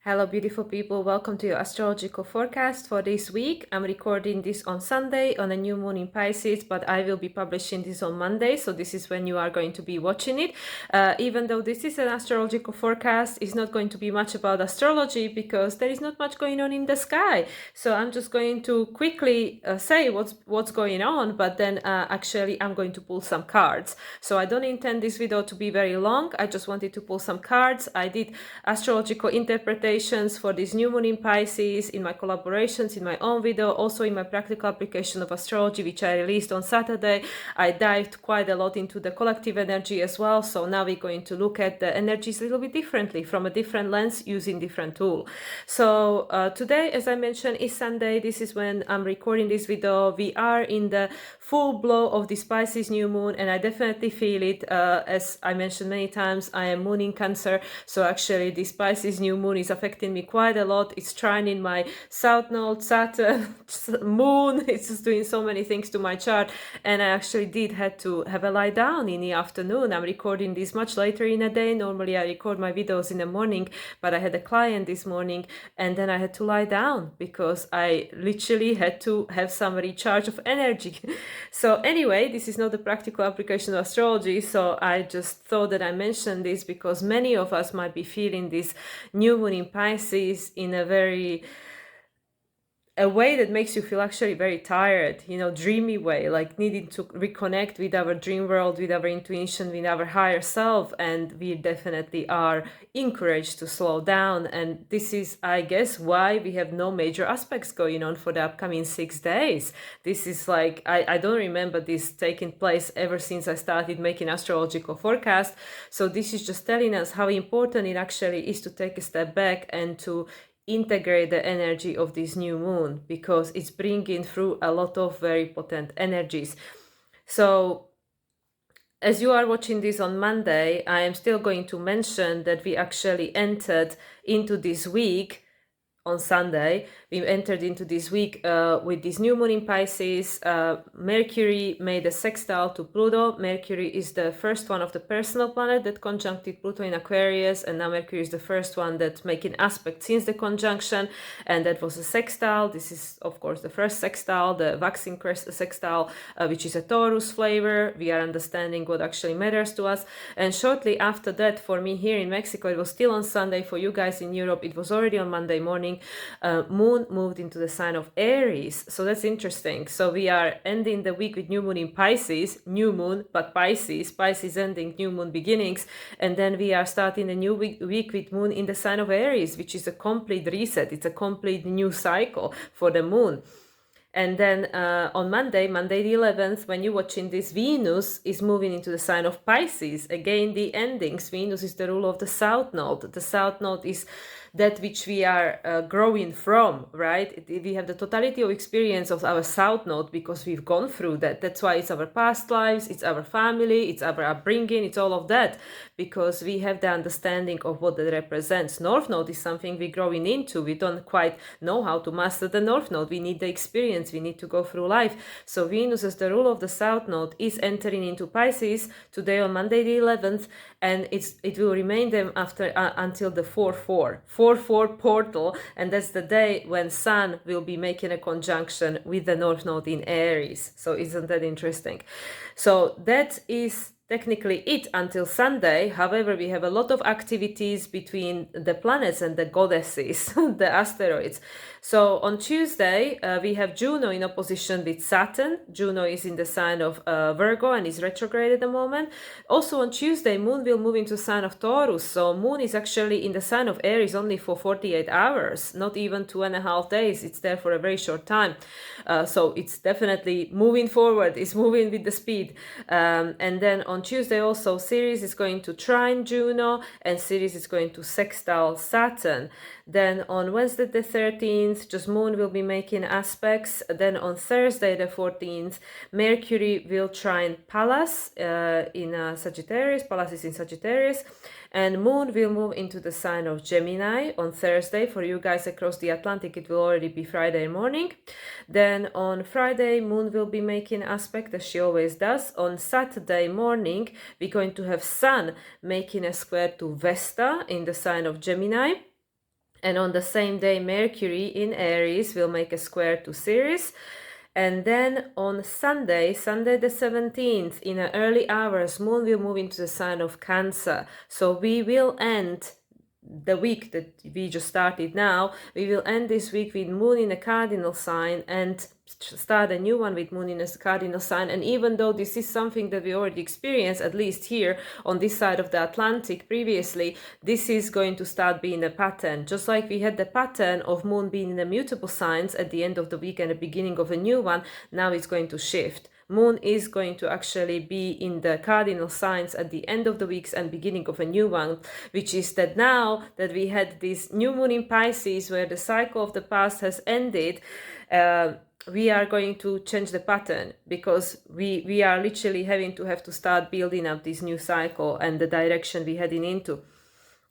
Hello, beautiful people. Welcome to your astrological forecast for this week. I'm recording this on Sunday on a new moon in Pisces, but I will be publishing this on Monday. So this is when you are going to be watching it. Even though this is an astrological forecast, it's not going to be much about astrology because there is not much going on in the sky. So I'm just going to quickly say what's going on, but then actually I'm going to pull some cards. So I don't intend this video to be very long. I just wanted to pull some cards. I did astrological interpretation for this new moon in Pisces in my collaborations, in my own video, also in my practical application of astrology, which I released on Saturday. I dived quite a lot into the collective energy as well. So now we're going to look at the energies a little bit differently from a different lens using different tool. So today, as I mentioned, is Sunday. This is when I'm recording this video. We are in the full blow of this Pisces new moon, and I definitely feel it. As I mentioned many times, I am moon in Cancer. So actually this Pisces new moon is affecting me quite a lot. It's trining my South Node, Saturn, Moon. It's just doing so many things to my chart. And I actually did had to have a lie down in the afternoon. I'm recording this much later in the day. Normally I record my videos in the morning, but I had a client this morning and then I had to lie down because I literally had to have some recharge of energy. So anyway, this is not a practical application of astrology. So I just thought that I mentioned this because many of us might be feeling this new moon in Pisces in a way that makes you feel actually very tired, dreamy way, like needing to reconnect with our dream world, with our intuition, with our higher self. And we definitely are encouraged to slow down. And this is, I guess, why we have no major aspects going on for the upcoming 6 days. This is like, I don't remember this taking place ever since I started making astrological forecast. So this is just telling us how important it actually is to take a step back and to integrate the energy of this new moon, because it's bringing through a lot of very potent energies. So as you are watching this on Monday, I am still going to mention that we actually entered into this week on Sunday. We entered into this week with this new moon in Pisces. Mercury made a sextile to Pluto. Mercury is the first one of the personal planet that conjuncted Pluto in Aquarius, and now Mercury is the first one that's making aspect since the conjunction, and that was a sextile. This is, of course, the first sextile, the waxing crest sextile, which is a Taurus flavor. We are understanding what actually matters to us. And shortly after that, for me here in Mexico, it was still on Sunday. For you guys in Europe, it was already on Monday morning. Moon moved into the sign of Aries. So that's interesting. So we are ending the week with new moon in Pisces, new moon, but Pisces ending, new moon beginnings. And then we are starting a new week with moon in the sign of Aries, which is a complete reset. It's a complete new cycle for the moon. And then on Monday the 11th, when you're watching this, Venus is moving into the sign of Pisces. Again, the endings. Venus is the ruler of the South Node. The South Node is that which we are growing from, right? We have the totality of experience of our South Node because we've gone through that. That's why it's our past lives, it's our family, it's our upbringing, it's all of that, because we have the understanding of what that represents. North Node is something we're growing into. We don't quite know how to master the North Node. We need the experience. We need to go through life. So Venus, as the ruler of the South Node, is entering into Pisces today on Monday the 11th, and it will remain them after until the 4/4 portal, and that's the day when Sun will be making a conjunction with the North Node in Aries. So isn't that interesting? So that is technically it until Sunday. However, we have a lot of activities between the planets and the goddesses, the asteroids. So on Tuesday, we have Juno in opposition with Saturn. Juno is in the sign of Virgo and is retrograde at the moment. Also on Tuesday, Moon will move into the sign of Taurus. So Moon is actually in the sign of Aries only for 48 hours, not even 2.5 days. It's there for a very short time. So it's definitely moving forward. It's moving with the speed. And then on Tuesday also, Ceres is going to trine Juno, and Ceres is going to sextile Saturn. Then on Wednesday the 13th, just Moon will be making aspects. Then on Thursday the 14th, Mercury will trine Pallas in Sagittarius. Pallas is in Sagittarius. And Moon will move into the sign of Gemini on Thursday. For you guys across the Atlantic, it will already be Friday morning. Then on Friday, Moon will be making aspect, as she always does. On Saturday morning, we're going to have Sun making a square to Vesta in the sign of Gemini. And on the same day, Mercury in Aries will make a square to Ceres. And then on Sunday the 17th, in the early hours, Moon will move into the sign of Cancer. So we will end the week that we just started now, we will end this week with Moon in a cardinal sign and start a new one with Moon in a cardinal sign. And even though this is something that we already experienced, at least here on this side of the Atlantic previously, this is going to start being a pattern. Just like we had the pattern of Moon being in the mutable signs at the end of the week and the beginning of a new one, now it's going to shift. Moon is going to actually be in the cardinal signs at the end of the weeks and beginning of a new one, which is that now that we had this new moon in Pisces where the cycle of the past has ended, we are going to change the pattern, because we are literally having to start building up this new cycle and the direction we're heading into.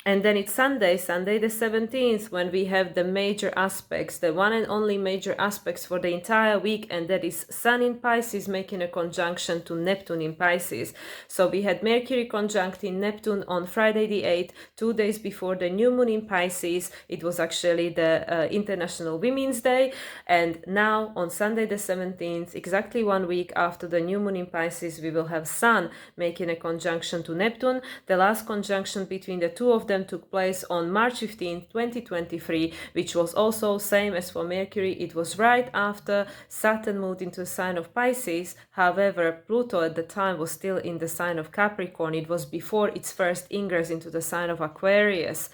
And then it's Sunday the 17th, when we have the major aspects, the one and only major aspects for the entire week, and that is Sun in Pisces making a conjunction to Neptune in Pisces. So we had Mercury conjuncting Neptune on Friday the 8th, 2 days before the new moon in Pisces. It was actually the International Women's Day. And now on Sunday the 17th, exactly 1 week after the new moon in Pisces, we will have Sun making a conjunction to Neptune. The last conjunction between the two of them took place on March 15, 2023, which was also same as for Mercury. It was right after Saturn moved into the sign of Pisces. However, Pluto at the time was still in the sign of Capricorn. It was before its first ingress into the sign of Aquarius.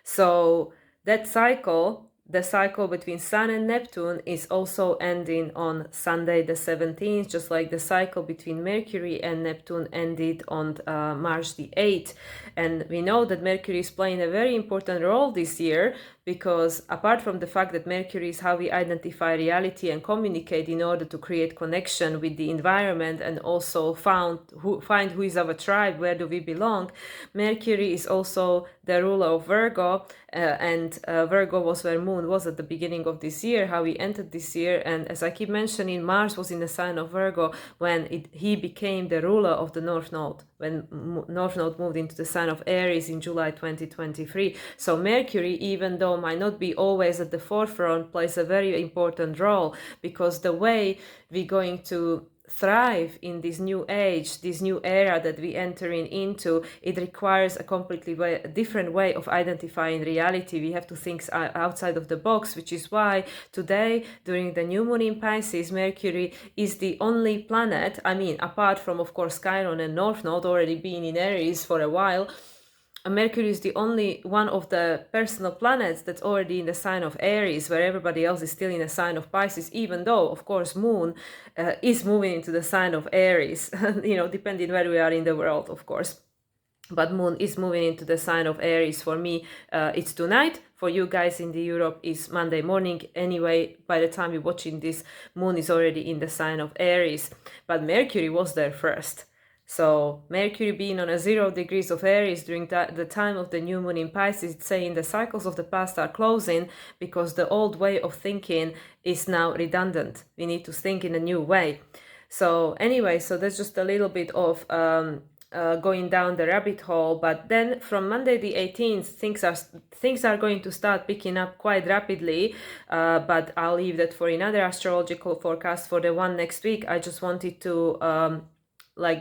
So that cycle, the cycle between Sun and Neptune, is also ending on Sunday the 17th, just like the cycle between Mercury and Neptune ended on March the 8th. And we know that Mercury is playing a very important role this year, because apart from the fact that Mercury is how we identify reality and communicate in order to create connection with the environment and also find who is our tribe, where do we belong, Mercury is also the ruler of Virgo, and Virgo was where Moon was at the beginning of this year, how we entered this year. And as I keep mentioning, Mars was in the sign of Virgo when he became the ruler of the North Node, when North Node moved into the sign of Aries in July 2023. So Mercury, even though might not be always at the forefront, plays a very important role, because the way we're going to thrive in this new age, this new era that we're entering into, it requires a completely different way of identifying reality. We have to think outside of the box, which is why today, during the new moon in Pisces, Mercury is the only planet, I mean, apart from, of course, Chiron and North Node already being in Aries for a while, Mercury is the only one of the personal planets that's already in the sign of Aries, where everybody else is still in the sign of Pisces, even though, of course, Moon is moving into the sign of Aries, depending where we are in the world, of course. But Moon is moving into the sign of Aries. For me, it's tonight. For you guys in the Europe, it's Monday morning. Anyway, by the time you're watching this, Moon is already in the sign of Aries. But Mercury was there first. So Mercury being on a 0 degrees of Aries during the time of the new moon in Pisces, it's saying the cycles of the past are closing, because the old way of thinking is now redundant. We need to think in a new way. So anyway, so that's just a little bit of going down the rabbit hole. But then from Monday the 18th, things are going to start picking up quite rapidly, but I'll leave that for another astrological forecast for the one next week. I just wanted to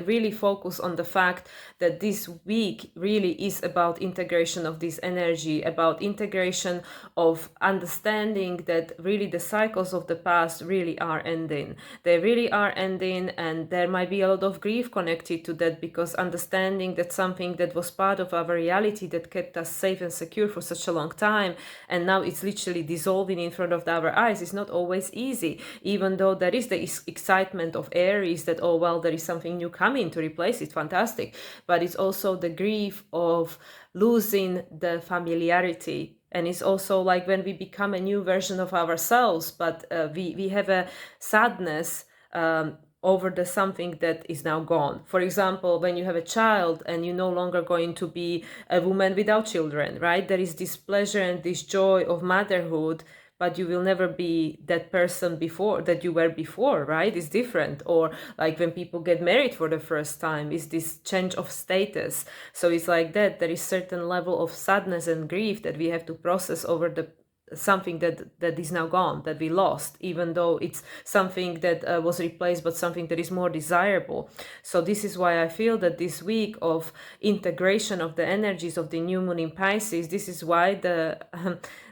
really focus on the fact that this week really is about integration of this energy, about integration of understanding that really the cycles of the past really are ending. They really are ending, and there might be a lot of grief connected to that, because understanding that something that was part of our reality that kept us safe and secure for such a long time, and now it's literally dissolving in front of our eyes, is not always easy. Even though there is the excitement of Aries that, oh well, there is something new coming to replace it, fantastic, but it's also the grief of losing the familiarity. And it's also like when we become a new version of ourselves, but we have a sadness over the something that is now gone. For example, when you have a child and you're no longer going to be a woman without children, right? There is this pleasure and this joy of motherhood, but you will never be that person before that you were before, right? It's different. Or like when people get married for the first time, is this change of status. So it's like that. There is certain level of sadness and grief that we have to process over the something that is now gone, that we lost, even though it's something that was replaced, but something that is more desirable. So this is why I feel that this week of integration of the energies of the new moon in Pisces, this is why the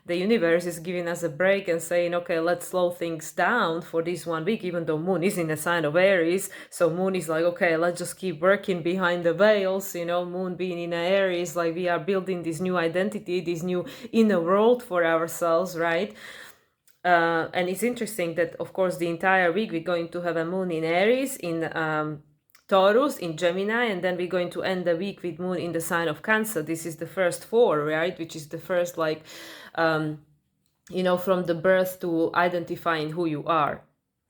universe is giving us a break and saying, okay, let's slow things down for this 1 week, even though moon is in a sign of Aries. So moon is like, okay, let's just keep working behind the veils, moon being in Aries, like we are building this new identity, this new inner world for ourselves, right? And it's interesting that, of course, the entire week we're going to have a moon in Aries, in Taurus, in Gemini, and then we're going to end the week with moon in the sign of Cancer. This is the first 4, right? Which is the first, like, from the birth to identifying who you are.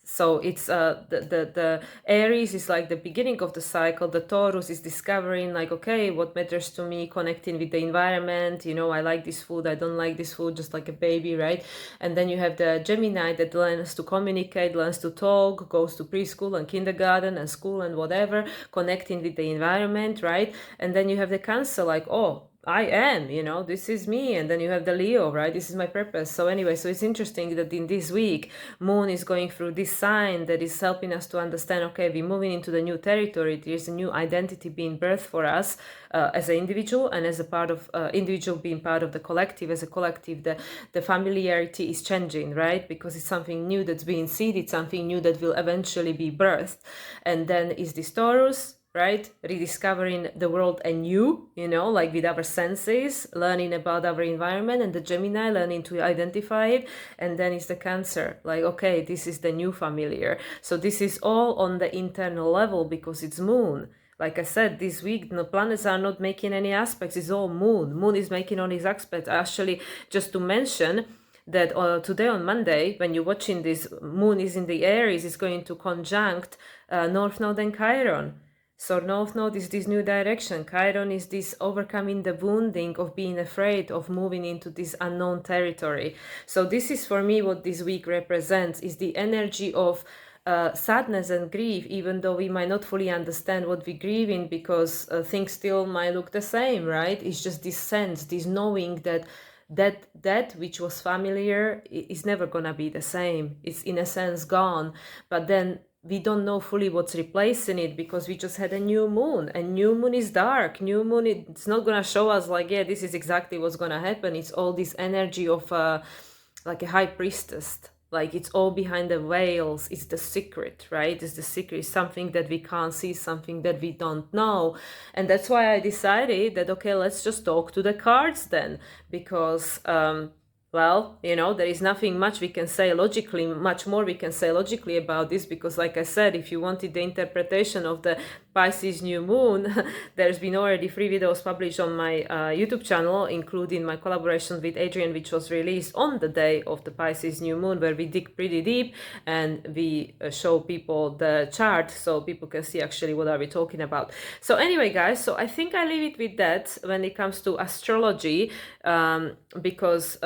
So it's the Aries is like the beginning of the cycle. The Taurus is discovering, like, okay, what matters to me, connecting with the environment. I like this food, I don't like this food, just like a baby, right? And then you have the Gemini that learns to communicate, learns to talk, goes to preschool and kindergarten and school and whatever, connecting with the environment, right? And then you have the Cancer, like, oh, I am, this is me. And then you have the Leo, right? This is my purpose. So anyway, so it's interesting that in this week, moon is going through this sign that is helping us to understand, okay, we're moving into the new territory. There's a new identity being birthed for us as an individual, and as a part of individual being part of the collective. As a collective, the familiarity is changing, right? Because it's something new that's being seeded, something new that will eventually be birthed. And then is this Taurus, right? Rediscovering the world anew, like with our senses, learning about our environment, and the Gemini learning to identify it. And then is the Cancer, like, okay, this is the new familiar. So this is all on the internal level because it's moon. Like I said, this week the planets are not making any aspects, it's all moon. Moon is making all these aspects. Actually, just to mention that today on Monday, when you're watching this, moon is in the Aries, is going to conjunct North Node and Chiron. So North Node is this new direction. Chiron is this overcoming the wounding of being afraid of moving into this unknown territory. So this is for me what this week represents, is the energy of sadness and grief, even though we might not fully understand what we're grieving, because things still might look the same, right? It's just this sense, this knowing that which was familiar is never gonna be the same. It's in a sense gone, but then we don't know fully what's replacing it, because we just had a new moon, and new moon is dark. New moon, it's not gonna show us like, yeah, this is exactly what's gonna happen. It's all this energy of like a high priestess, like it's all behind the veils. It's the secret, right? It's the secret, it's something that we can't see, something that we don't know. And that's why I decided that, okay, let's just talk to the cards then, because well, there is nothing much we can say logically, much more we can say logically about this, because like I said, if you wanted the interpretation of the Pisces New Moon, there's been already 3 videos published on my YouTube channel, including my collaboration with Adrian, which was released on the day of the Pisces New Moon, where we dig pretty deep and we show people the chart so people can see actually what are we talking about. So anyway, guys, so I think I leave it with that when it comes to astrology, because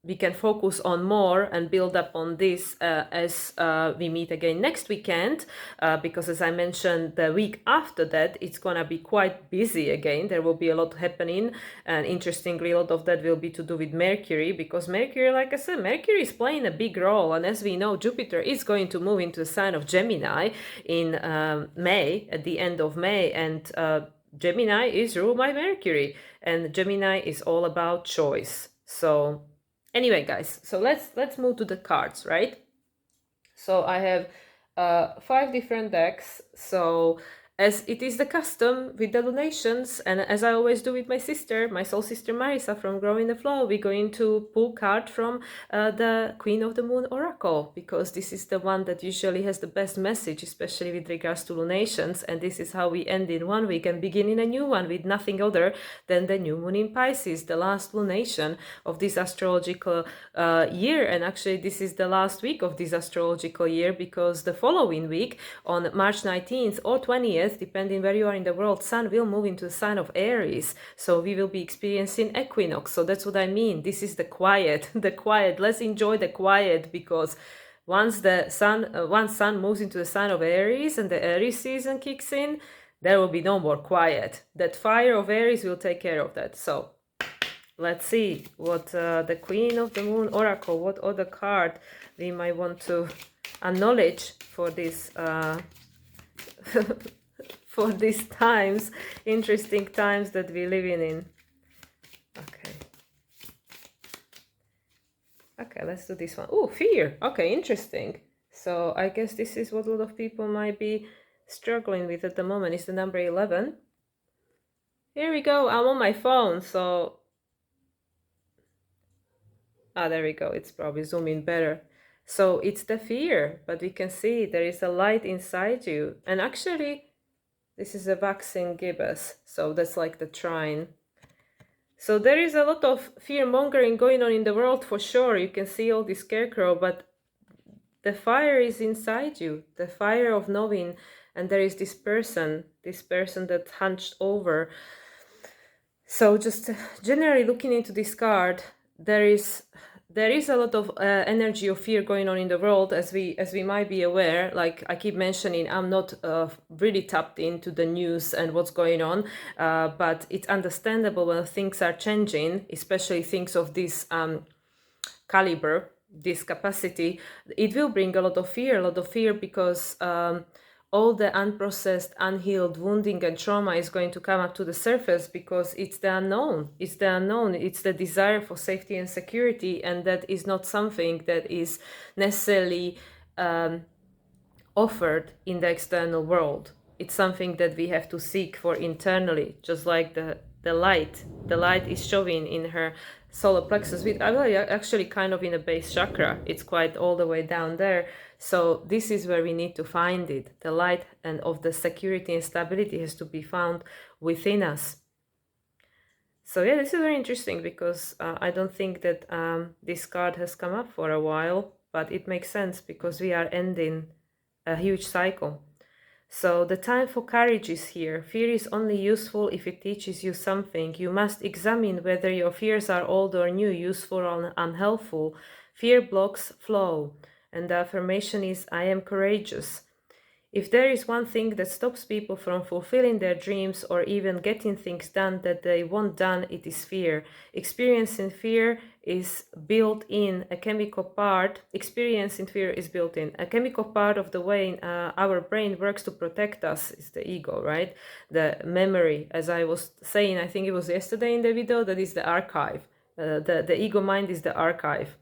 we can focus on more and build up on this as we meet again next weekend, because as I mentioned, the week after that, it's gonna be quite busy again. There will be a lot happening, and interestingly, a lot of that will be to do with Mercury, because Mercury, like I said, Mercury is playing a big role, and as we know, Jupiter is going to move into the sign of Gemini in May, at the end of May, and Gemini is ruled by Mercury, and Gemini is all about choice. So anyway, guys, so let's move to the cards, right? So I have 5 different decks. So as it is the custom with the lunations, and as I always do with my sister, my soul sister Marisa from Growing the Flow, we're going to pull card from the Queen of the Moon Oracle, because this is the one that usually has the best message, especially with regards to lunations. And this is how we end in 1 week and begin in a new one with nothing other than the new moon in Pisces, the last lunation of this astrological year. And actually, this is the last week of this astrological year, because the following week, on March 19th or 20th, quiet, depending where you are in the world, Sun will move into the sign of Aries. So we will be experiencing equinox. So that's what I mean. This is the quiet, the quiet. Let's enjoy the quiet, because once Sun moves into the sign of Aries and the Aries season kicks in, there will be no more quiet. That fire of Aries will take care of that. So let's see what the Queen of the Moon Oracle, what other card we might want to acknowledge for this for these times, interesting times that we're living in. Okay, let's do this one. Oh, fear. Okay, interesting. So I guess this is what a lot of people might be struggling with at the moment. It's the number 11. Here we go. I'm on my phone, so... there we go. It's probably zooming better. So it's the fear, but we can see there is a light inside you. And actually, this is a waxing gibbous. So that's like the trine. So there is a lot of fear-mongering going on in the world for sure. You can see all this scarecrow, but the fire is inside you, the fire of knowing. And there is this person that hunched over. So just generally looking into this card, there is a lot of energy of fear going on in the world, as we might be aware. Like I keep mentioning, I'm not really tapped into the news and what's going on, but it's understandable when things are changing, especially things of this caliber, this capacity. It will bring a lot of fear because all the unprocessed, unhealed wounding and trauma is going to come up to the surface, because it's the unknown. It's the desire for safety and security, and that is not something that is necessarily offered in the external world. It's something that we have to seek for internally, just like the light. The light is showing in her solar plexus, with actually kind of in a base chakra. It's quite all the way down there. So this is where we need to find it. The light and of the security and stability has to be found within us. So yeah, this is very interesting, because I don't think that this card has come up for a while, but it makes sense because we are ending a huge cycle. So the time for courage is here. Fear is only useful if it teaches you something. You must examine whether your fears are old or new, useful or unhelpful. Fear blocks flow. And the affirmation is, I am courageous. If there is one thing that stops people from fulfilling their dreams or even getting things done that they want done, it is fear. Experiencing fear is built in. A chemical part of the way our brain works to protect us is the ego, right? The memory, as I was saying, I think it was yesterday in the video, that is the archive. The ego mind is the archive.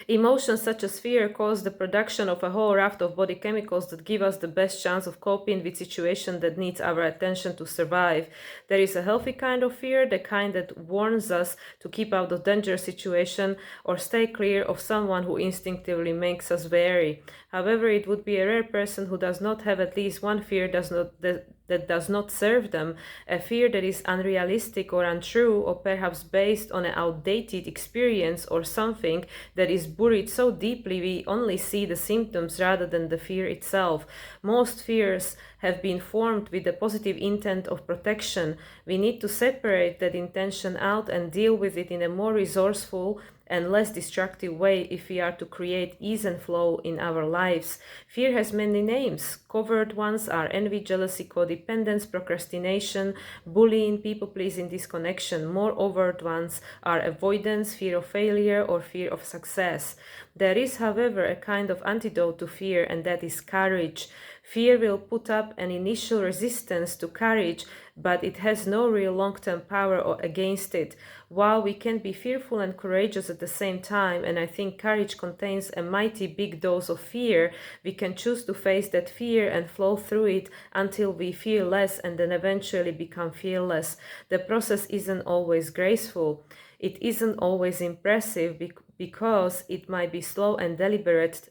Emotions such as fear cause the production of a whole raft of body chemicals that give us the best chance of coping with situations that needs our attention to survive. There is a healthy kind of fear, the kind that warns us to keep out of dangerous situation or stay clear of someone who instinctively makes us wary. However, it would be a rare person who does not have at least one fear that does not serve them, a fear that is unrealistic or untrue, or perhaps based on an outdated experience or something that is buried so deeply we only see the symptoms rather than the fear itself. Most fears have been formed with the positive intent of protection. We need to separate that intention out and deal with it in a more resourceful and less destructive way if we are to create ease and flow in our lives. Fear has many names. Covert ones are envy, jealousy, codependence, procrastination, bullying, people-pleasing, disconnection. More overt ones are avoidance, fear of failure, or fear of success. There is, however, a kind of antidote to fear, and that is courage. Fear will put up an initial resistance to courage, but it has no real long-term power against it. While we can be fearful and courageous at the same time, and I think courage contains a mighty big dose of fear, we can choose to face that fear and flow through it until we fear less and then eventually become fearless. The process isn't always graceful. It isn't always impressive because it might be slow and deliberate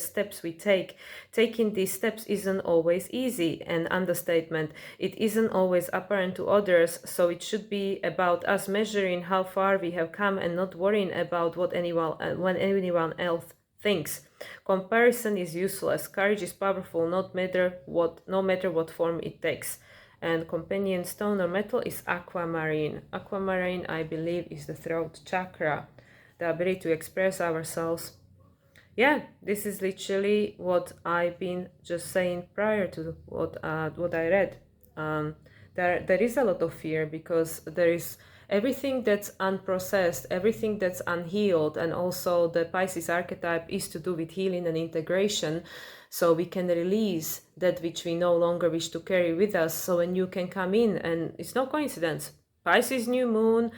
steps we take. Taking these steps isn't always easy, an understatement. It isn't always apparent to others, so it should be about us measuring how far we have come and not worrying about what anyone else things. Comparison is useless. Courage is powerful, no matter what form it takes. And companion stone or metal is aquamarine. Aquamarine, I believe, is the throat chakra, the ability to express ourselves. Yeah, this is literally what I've been just saying prior to what I read. There is a lot of fear because there is everything that's unprocessed, everything that's unhealed, and also the Pisces archetype is to do with healing and integration, so we can release that which we no longer wish to carry with us. So when you can come in, and it's no coincidence, Pisces New Moon,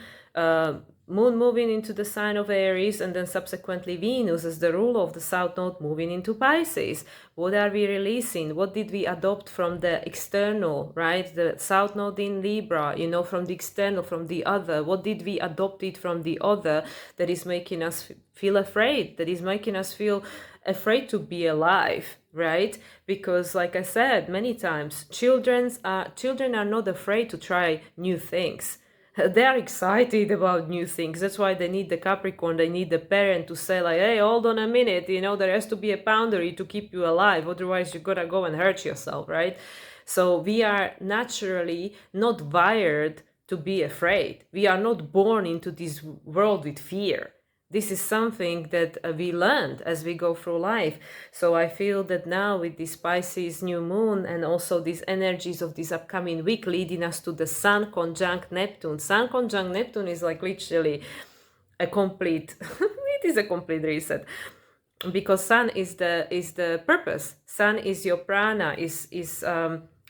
Moon moving into the sign of Aries, and then subsequently Venus as the ruler of the South Node moving into Pisces. What are we releasing? What did we adopt from the external, right? The South Node in Libra, from the external, from the other. What did we adopt it from the other that is making us feel afraid, that is making us feel afraid to be alive, right? Because like I said many times, children are not afraid to try new things. They are excited about new things. That's why they need the Capricorn. They need the parent to say like, hey, hold on a minute, there has to be a boundary to keep you alive. Otherwise, you're gonna go and hurt yourself, right? So we are naturally not wired to be afraid. We are not born into this world with fear. This is something that we learned as we go through life. So I feel that now with this Pisces new moon and also these energies of this upcoming week leading us to the Sun conjunct Neptune. Sun conjunct Neptune is like literally a complete, it is a complete reset. Because Sun is the purpose. Sun is your prana, is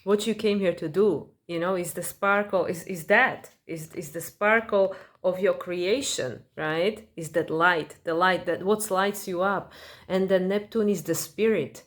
what you came here to do. Is the sparkle, is the sparkle of your creation, right? Is that light, the light that what lights you up. And then Neptune is the spirit.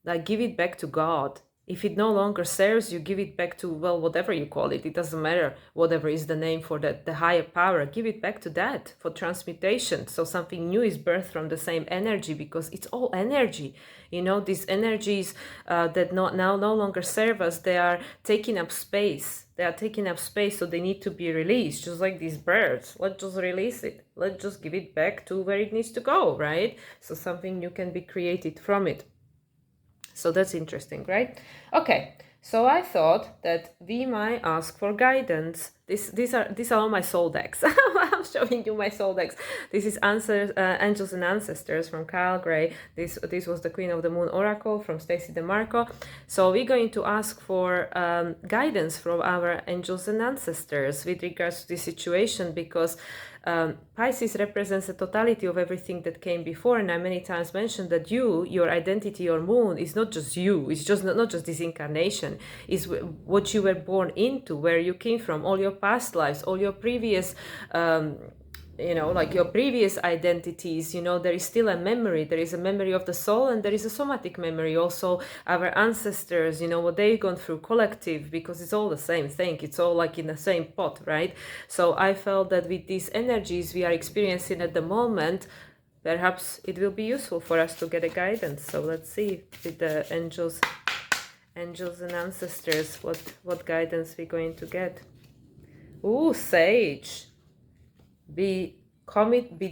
Like, give it back to God. If it no longer serves you, give it back to, well, whatever you call it. It doesn't matter, whatever is the name for the higher power. Give it back to that for transmutation. So something new is birthed from the same energy, because it's all energy. These energies that now no longer serve us, they are taking up space. They are taking up space, so they need to be released, just like these birds. Let's just release it. Let's just give it back to where it needs to go, right? So something new can be created from it. So that's interesting, right? Okay, so I thought that we might ask for guidance. These are all my soul decks. I'm showing you my soul decks. This is Angels and Ancestors from Kyle Gray. This was the Queen of the Moon Oracle from Stacey DeMarco. So we're going to ask for guidance from our angels and ancestors with regards to this situation, because Pisces represents the totality of everything that came before, and I many times mentioned that your identity, your moon, is not just you. It's just not just this incarnation. It's what you were born into, where you came from, all your past lives, all your previous like your previous identities. There is still a memory. There is a memory of the soul, and there is a somatic memory also. Our ancestors, what they've gone through, collective, because it's all the same thing. It's all like in the same pot, right? So I felt that with these energies we are experiencing at the moment, perhaps it will be useful for us to get a guidance. So let's see with the angels and ancestors what guidance we're going to get. Ooh, Sage. Be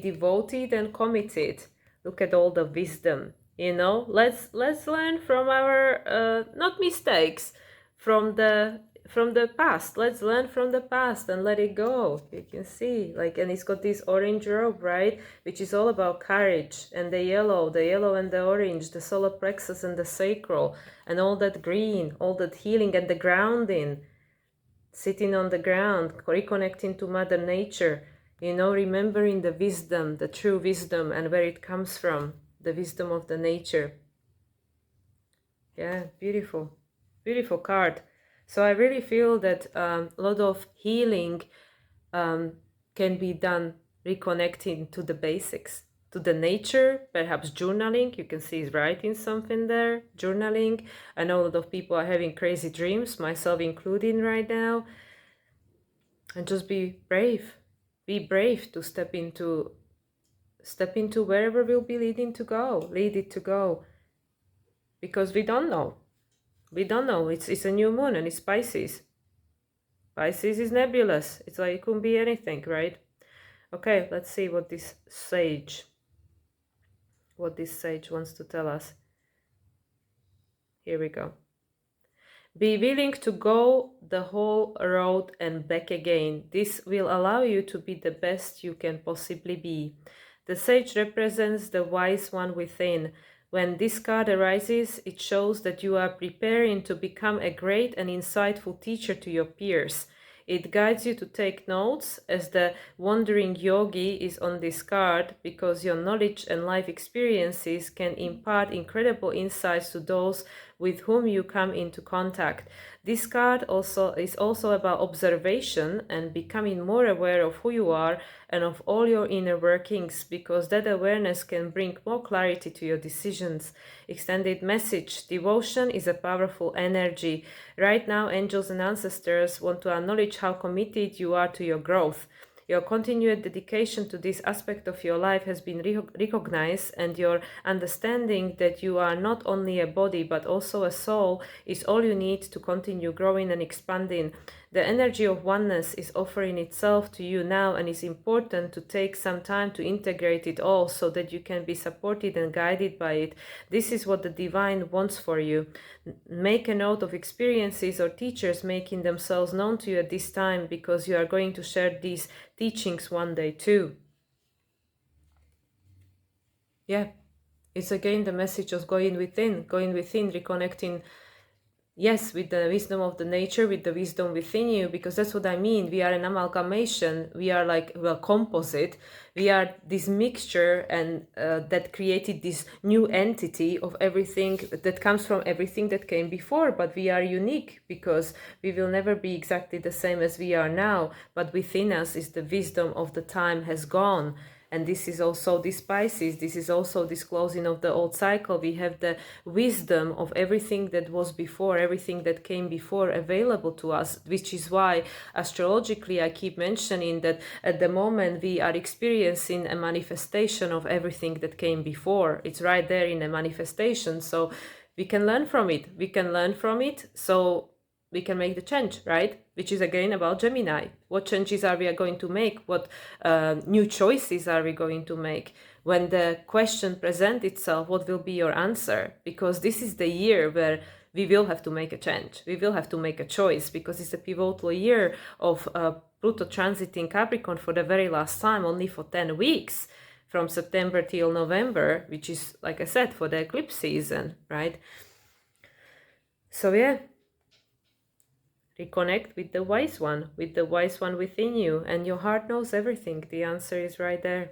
devoted and committed. Look at all the wisdom. Let's learn from our not mistakes, from the past. Let's learn from the past and let it go. You can see, and it's got this orange robe, right, which is all about courage, and the yellow and the orange, the solar plexus and the sacral, and all that green, all that healing and the grounding, sitting on the ground, reconnecting to Mother Nature. Remembering the wisdom, the true wisdom, and where it comes from, the wisdom of the nature. Yeah, beautiful, beautiful card. So I really feel that a lot of healing can be done reconnecting to the basics, to the nature, perhaps journaling. You can see he's writing something there, journaling. I know a lot of people are having crazy dreams, myself including right now. And just be brave. Be brave to step into wherever we'll be lead it to go, because we don't know. It's a new moon, and it's Pisces. Pisces is nebulous. It's like it could be anything, right? Okay, let's see what this sage what this sage wants to tell us. Here we go. Be willing to go the whole road and back again. This will allow you to be the best you can possibly be. The sage represents the wise one within. When this card arises, it shows that you are preparing to become a great and insightful teacher to your peers. It guides you to take notes, as the wandering yogi is on this card, because your knowledge and life experiences can impart incredible insights to those with whom you come into contact. This card is also about observation and becoming more aware of who you are and of all your inner workings, because that awareness can bring more clarity to your decisions. Extended message: devotion is a powerful energy. Right now, angels and ancestors want to acknowledge how committed you are to your growth. Your continued dedication to this aspect of your life has been recognized, and your understanding that you are not only a body but also a soul is all you need to continue growing and expanding. The energy of oneness is offering itself to you now, and it's important to take some time to integrate it all so that you can be supported and guided by it. This is what the divine wants for you. Make a note of experiences or teachers making themselves known to you at this time, because you are going to share these teachings one day too. Yeah, it's again the message of going within, reconnecting, yes, with the wisdom of the nature, with the wisdom within you, because that's what I mean. We are an amalgamation. We are like, well, composite. We are this mixture, and that created this new entity of everything that comes from everything that came before. But we are unique, because we will never be exactly the same as we are now. But within us is the wisdom of the time has gone. And this is also this Pisces, this is also this closing of the old cycle. We have the wisdom of everything that was before, everything that came before available to us, which is why astrologically I keep mentioning that at the moment we are experiencing a manifestation of everything that came before. It's right there in a manifestation, so we can learn from it. So we can make the change, right? Which is again about Gemini. What changes are we going to make? What new choices are we going to make? When the question presents itself, what will be your answer? Because this is the year where we will have to make a change. We will have to make a choice, because it's a pivotal year of Pluto transiting Capricorn for the very last time, only for 10 weeks, from September till November, which is, like I said, for the eclipse season, right? So yeah, reconnect with the wise one within you, and your heart knows everything. The answer is right there.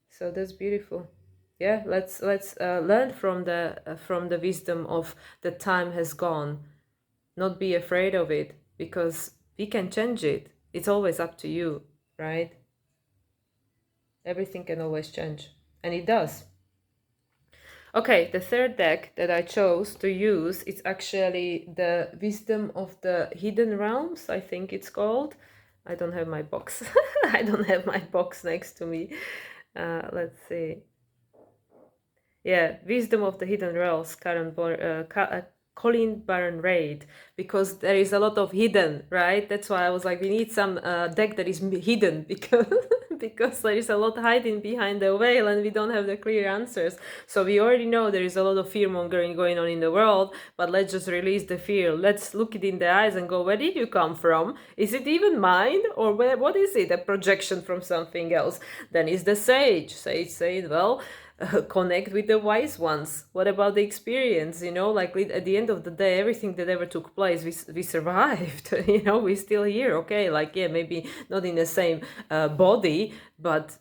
So that's beautiful. Yeah, let's learn from the wisdom of the time has gone. Not be afraid of it, because we can change it. It's always up to you, right? Everything can always change, and it does. Okay, the third deck that I chose to use is actually the Wisdom of the Hidden Realms, I think it's called. I don't have my box. I don't have my box next to me. Let's see. Yeah, Wisdom of the Hidden Realms, Colin Baron Raid, because there is a lot of hidden, right? That's why I was like, we need some deck that is hidden, because because there is a lot hiding behind the veil, and we don't have the clear answers. So we already know there is a lot of fear mongering going on in the world, but let's just release the fear. Let's look it in the eyes and go, where did you come from? Is it even mine, or what is it? A projection from something else? Then is the sage saying, well, connect with the wise ones. What about the experience? Like at the end of the day, everything that ever took place, we survived. We're still here. Okay, like, yeah, maybe not in the same body, but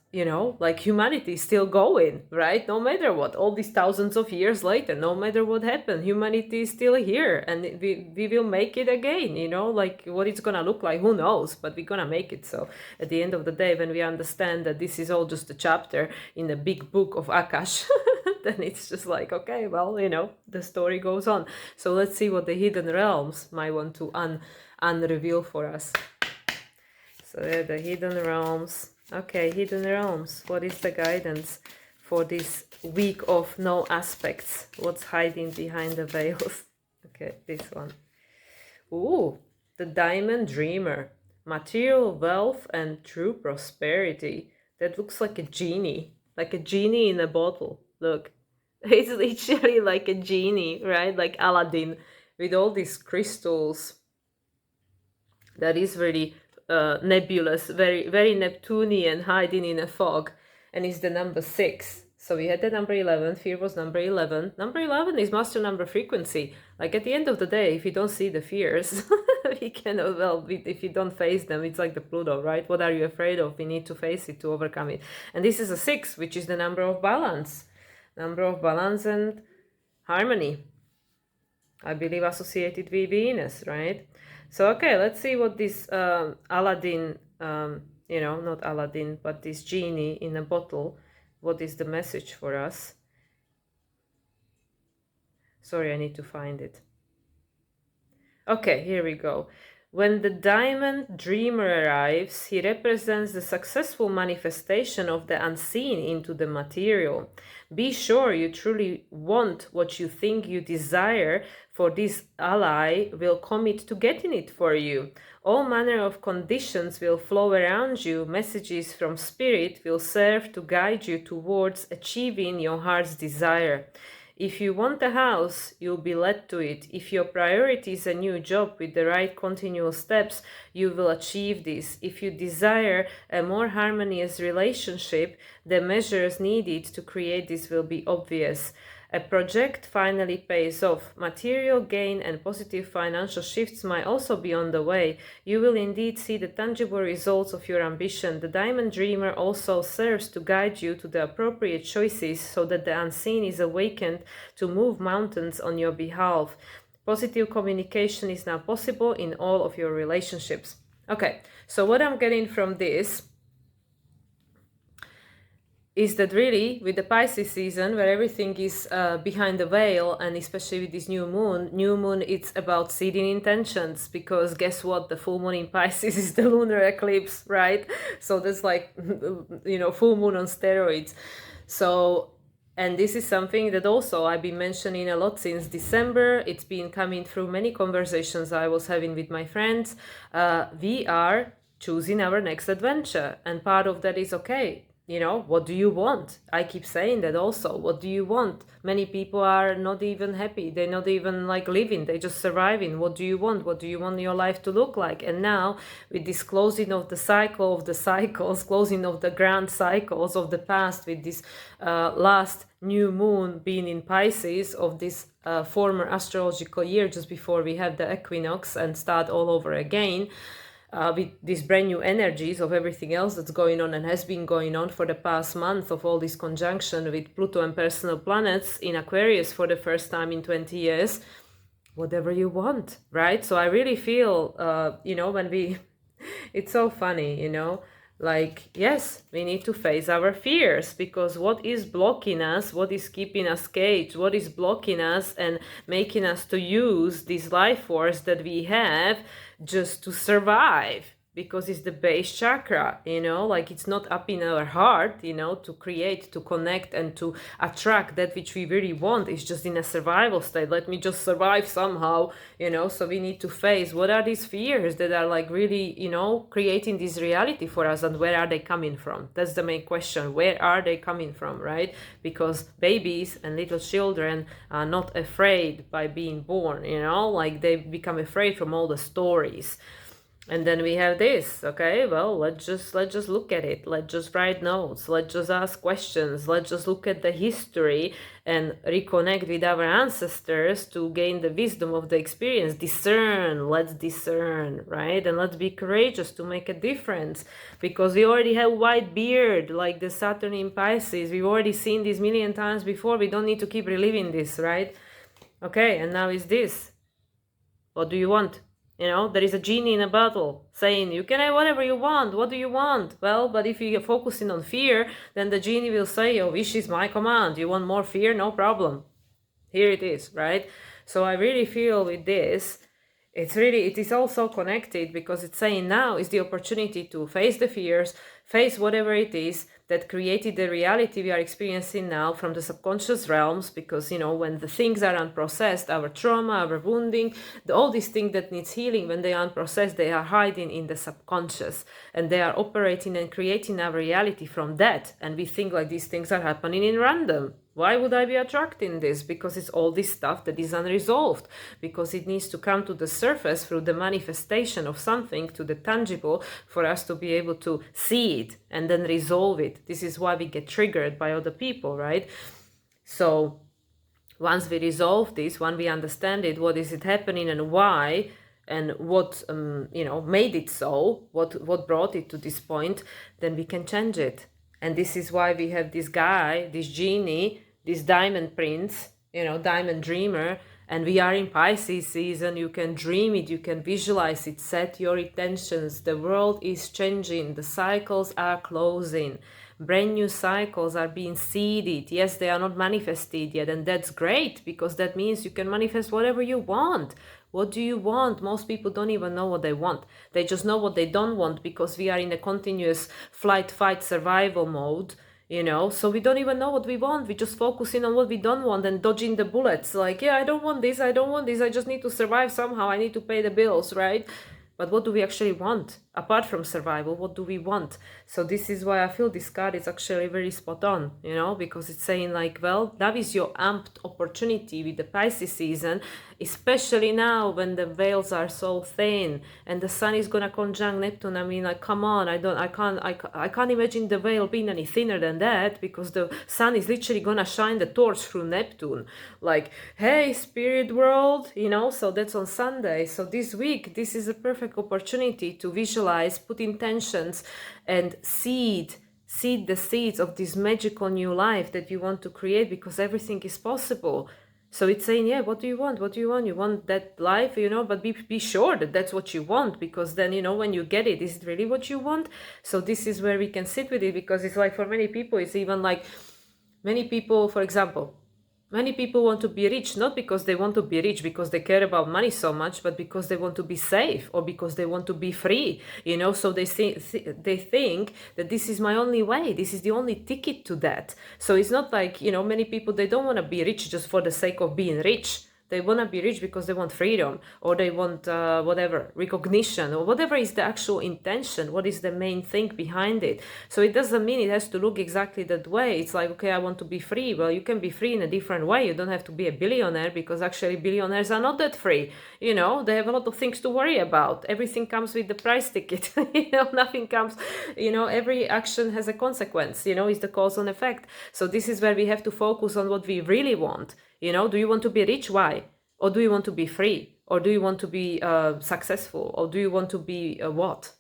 like humanity is still going, right? No matter what, all these thousands of years later, no matter what happened, humanity is still here, and we will make it again. Like what it's gonna look like, who knows, but we're gonna make it. So at the end of the day, when we understand that this is all just a chapter in the big book of Akash, then it's just like, okay, well, the story goes on. So let's see what the hidden realms might want to unreveal for us. So the hidden realms. Okay, hidden realms. What is the guidance for this week of no aspects? What's hiding behind the veils? Okay, this one. Ooh, the Diamond Dreamer. Material wealth and true prosperity. That looks like a genie. like a genie in a bottle. Look, it's literally like a genie, right? Like Aladdin with all these crystals. That is very nebulous, very very Neptunian, hiding in a fog, and is the number 6. So we had the number 11. Fear was number 11. Number 11 is master number frequency. Like at the end of the day, if you don't see the fears, we cannot, well, if you don't face them, it's like the Pluto, right? What are you afraid of? We need to face it to overcome it. And this is a 6, which is the number of balance. Number of balance and harmony. I believe associated with Venus, right? So, okay, let's see what this Aladdin, not Aladdin, but this genie in a bottle, what is the message for us? Sorry, I need to find it. Okay, here we go. When the diamond dreamer arrives, he represents the successful manifestation of the unseen into the material. Be sure you truly want what you think you desire, for this ally will commit to getting it for you. All manner of conditions will flow around you. Messages from spirit will serve to guide you towards achieving your heart's desire. If you want a house, you'll be led to it. If your priority is a new job with the right continual steps, you will achieve this. If you desire a more harmonious relationship, the measures needed to create this will be obvious. A project finally pays off. Material gain and positive financial shifts might also be on the way. You will indeed see the tangible results of your ambition. The Diamond Dreamer also serves to guide you to the appropriate choices so that the unseen is awakened to move mountains on your behalf. Positive communication is now possible in all of your relationships. Okay, so what I'm getting from this is that really with the Pisces season, where everything is behind the veil, and especially with this new moon, it's about seeding intentions, because guess what, the full moon in Pisces is the lunar eclipse, right? So that's like full moon on steroids. So, and this is something that also I've been mentioning a lot since December. It's been coming through many conversations I was having with my friends. We are choosing our next adventure, and part of that is, okay, what do you want? I keep saying that also. What do you want? Many people are not even happy. They're not even like living. They're just surviving. What do you want? What do you want your life to look like? And now with this closing of the cycle of the cycles, closing of the grand cycles of the past, with this last new moon being in Pisces of this former astrological year, just before we have the equinox and start all over again, with these brand new energies of everything else that's going on and has been going on for the past month, of all this conjunction with Pluto and personal planets in Aquarius for the first time in 20 years, whatever you want, right? So I really feel, when we, it's so funny, like, yes, we need to face our fears, because what is blocking us, what is keeping us caged, what is blocking us and making us to use this life force that we have just to survive, because it's the base chakra, like it's not up in our heart, to create, to connect, and to attract that which we really want. It's just in a survival state. Let me just survive somehow, so we need to face what are these fears that are like really, creating this reality for us, and where are they coming from? That's the main question. Where are they coming from, right? Because babies and little children are not afraid by being born, like they become afraid from all the stories. And then we have this, okay, well, let's just look at it. Let's just write notes. Let's just ask questions. Let's just look at the history and reconnect with our ancestors to gain the wisdom of the experience. Discern, let's discern, right? And let's be courageous to make a difference, because we already have white beard, like the Saturn in Pisces. We've already seen this million times before. We don't need to keep reliving this, right? Okay, and now is this. What do you want? There is a genie in a bottle saying, you can have whatever you want. What do you want? Well, but if you're focusing on fear, then the genie will say, your wish is my command. You want more fear? No problem. Here it is, right? So I really feel with this, it is also connected, because it's saying now is the opportunity to face the fears, face whatever it is that created the reality we are experiencing now from the subconscious realms. Because, you know, when the things are unprocessed, our trauma, our wounding, all these things that needs healing, when they are unprocessed, they are hiding in the subconscious, and they are operating and creating our reality from that. And we think like these things are happening in random. Why would I be attracting this? Because it's all this stuff that is unresolved, because it needs to come to the surface through the manifestation of something, to the tangible, for us to be able to see it and then resolve it. This is why we get triggered by other people, right? So once we resolve this, when we understand it, what is it happening and why, and what made it so, what brought it to this point, then we can change it. And this is why we have this guy, this genie, this diamond prince, diamond dreamer. And we are in Pisces season. You can dream it, you can visualize it, set your intentions. The world is changing, the cycles are closing, brand new cycles are being seeded. Yes, they are not manifested yet, and that's great, because that means you can manifest whatever you want. What do you want? Most people don't even know what they want. They just know what they don't want, because we are in a continuous flight, fight, survival mode, so we don't even know what we want. We just focusing on what we don't want and dodging the bullets. Like, yeah, I don't want this, I don't want this, I just need to survive somehow, I need to pay the bills, right? But what do we actually want? Apart from survival, what do we want? So this is why I feel this card is actually very spot on, because it's saying like, well, that is your amped opportunity with the Pisces season, especially now when the veils are so thin and the sun is gonna conjunct Neptune. I mean, like, come on, I can't imagine the veil being any thinner than that, because the sun is literally gonna shine the torch through Neptune. Like, hey, spirit world, so that's on Sunday. So this week, this is a perfect opportunity to visualize, put intentions, and seed the seeds of this magical new life that you want to create, because everything is possible. So it's saying, yeah, what do you want? What do you want? You want that life, but be sure that that's what you want, because then, when you get it, is it really what you want? So this is where we can sit with it, because it's like, for many people, it's even like, many people, for example, many people want to be rich, not because they want to be rich because they care about money so much, but because they want to be safe, or because they want to be free, so they think that this is my only way, this is the only ticket to that. So it's not like, many people, they don't want to be rich just for the sake of being rich. They want to be rich because they want freedom, or they want recognition, or whatever is the actual intention, what is the main thing behind it. So it doesn't mean it has to look exactly that way. It's like, okay, I want to be free. Well, you can be free in a different way. You don't have to be a billionaire, because actually billionaires are not that free. They have a lot of things to worry about. Everything comes with the price ticket. Nothing comes, every action has a consequence, is the cause and effect. So this is where we have to focus on what we really want. Do you want to be rich? Why? Or do you want to be free? Or do you want to be successful? Or do you want to be what?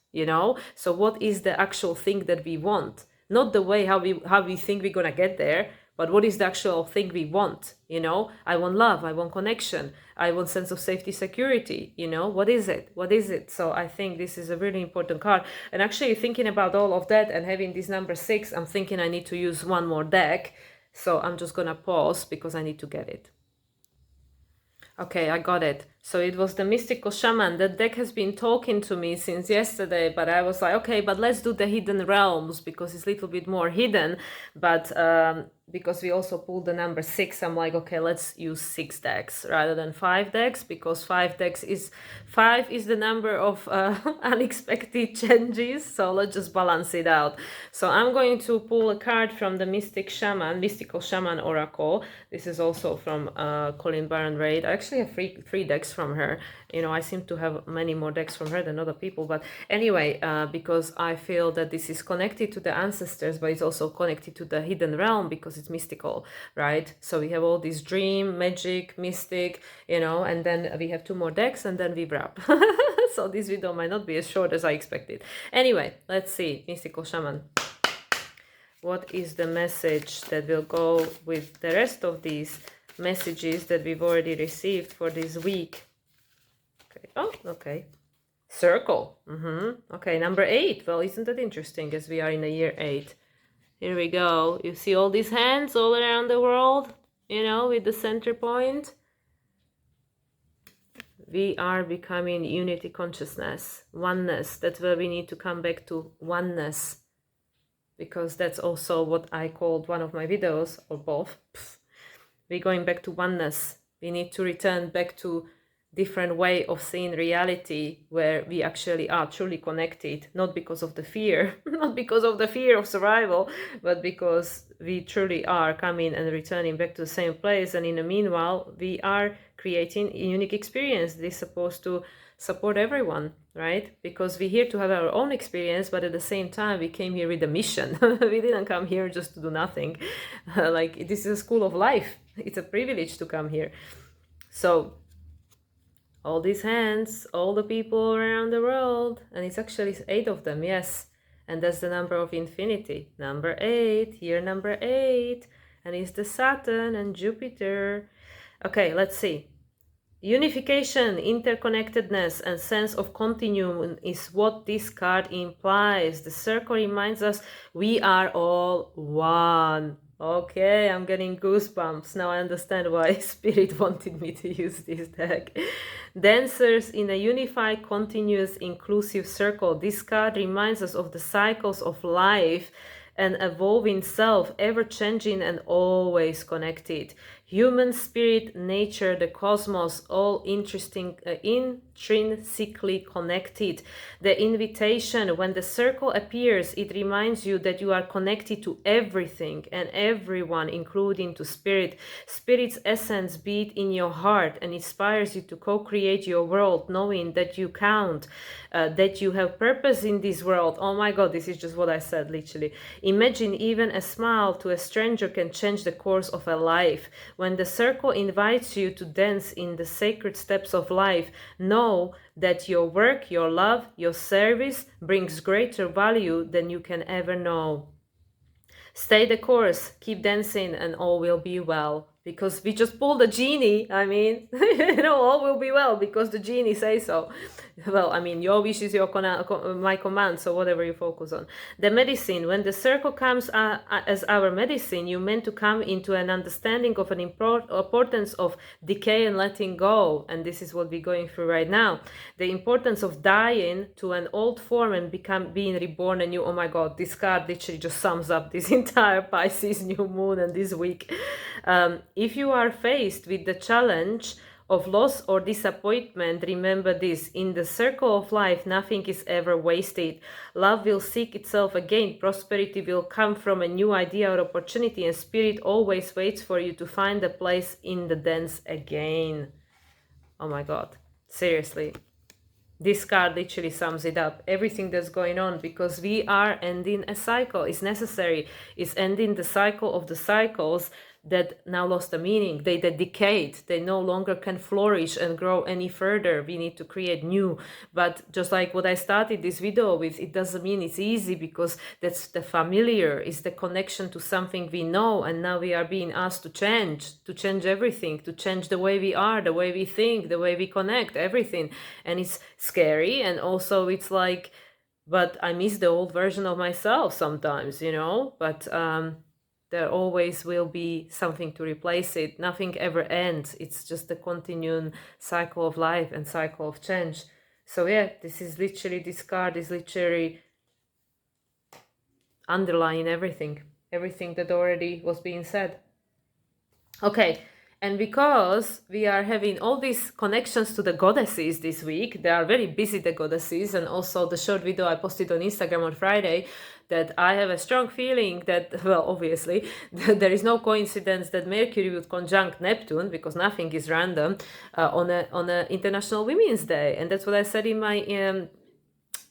So what is the actual thing that we want? Not the way how we think we're gonna get there, but what is the actual thing we want? I want love, I want connection, I want sense of safety, security. What is it? What is it? So I think this is a really important card. And actually, thinking about all of that and having this number 6, I'm thinking I need to use one more deck. So I'm just gonna pause because I need to get it. Okay, I got it. So it was the Mystical Shaman. That deck has been talking to me since yesterday, but I was like, okay, but let's do the Hidden Realms, because it's a little bit more hidden. But because we also pulled the number 6, I'm like, okay, let's use 6 decks rather than 5 decks, because 5 is the number of unexpected changes. So let's just balance it out. So I'm going to pull a card from the Mystical Shaman Oracle. This is also from Colleen Baron-Reid. I actually have three decks from her. I seem to have many more decks from her than other people, but anyway, because I feel that this is connected to the ancestors, but it's also connected to the hidden realm, because it's mystical, right? So we have all this dream, magic, mystic, and then we have 2 more decks, and then we wrap. So this video might not be as short as I expected. Anyway, let's see. Mystical Shaman, what is the message that will go with the rest of these messages that we've already received for this week? Okay. Oh, okay. Circle. Okay, number 8. Well, isn't that interesting, as we are in the year 8? Here we go. You see all these hands all around the world, with the center point. we are becoming unity consciousness, oneness. That's where we need to come back to oneness, because that's also what I called one of my videos, or both. We're going back to oneness. We need to return back to different way of seeing reality, where we actually are truly connected, not because of the fear, not because of the fear of survival, but because we truly are coming and returning back to the same place. And in the meanwhile, we are creating a unique experience that is supposed to support everyone, right? Because we're here to have our own experience, but at the same time, we came here with a mission. We didn't come here just to do nothing. Like, this is a school of life. It's a privilege to come here. So all these hands, all the people around the world, and it's actually 8 of them, yes. And that's the number of infinity. Number 8, here number 8, and it's the Saturn and Jupiter. Okay, let's see. Unification, interconnectedness, and sense of continuum is what this card implies. The circle reminds us we are all one. Okay, I'm getting goosebumps. Now I understand why Spirit wanted me to use this deck. Dancers in a unified, continuous, inclusive circle. This card reminds us of the cycles of life, an evolving self, ever changing and always connected. Human spirit, nature, the cosmos, all intrinsically connected. The invitation, when the circle appears, it reminds you that you are connected to everything and everyone, including to spirit. Spirit's essence beat in your heart and inspires you to co-create your world, knowing that you count, that you have purpose in this world. Oh my God, this is just what I said, literally. Imagine even a smile to a stranger can change the course of a life. When the circle invites you to dance in the sacred steps of life, know that your work, your love, your service brings greater value than you can ever know. Stay the course, keep dancing, and all will be well. Because we just pulled a genie, I mean, all will be well because the genie says so. Well, I mean, your wish is my command, so whatever you focus on. The medicine, when the circle comes as our medicine, you meant to come into an understanding of an importance of decay and letting go. And this is what we're going through right now. The importance of dying to an old form and being reborn anew. Oh my God, this card literally just sums up this entire Pisces New Moon and this week. If you are faced with the challenge of loss or disappointment, remember this: in the circle of life, nothing is ever wasted. Love will seek itself again, prosperity will come from a new idea or opportunity, and spirit always waits for you to find a place in the dance again. Oh my God, seriously. This card literally sums it up, everything that's going on, because we are ending a cycle. It's necessary. It's ending the cycle of the cycles that now lost the meaning. They decayed. They no longer can flourish and grow any further. We need to create new. But just like what I started this video with, it doesn't mean it's easy, because that's the familiar. It's the connection to something we know, and now we are being asked to change everything, to change the way we are, the way we think, the way we connect, everything. And it's scary, and also it's like, but I miss the old version of myself sometimes, but there always will be something to replace it. Nothing ever ends. It's just a continuing cycle of life and cycle of change. So yeah, this card is literally underlying everything that already was being said. Okay, and because we are having all these connections to the goddesses this week, they are very busy, the goddesses, and also the short video I posted on Instagram on Friday, that I have a strong feeling that, well, obviously, there is no coincidence that Mercury would conjunct Neptune, because nothing is random, on a International Women's Day. And that's what I said in my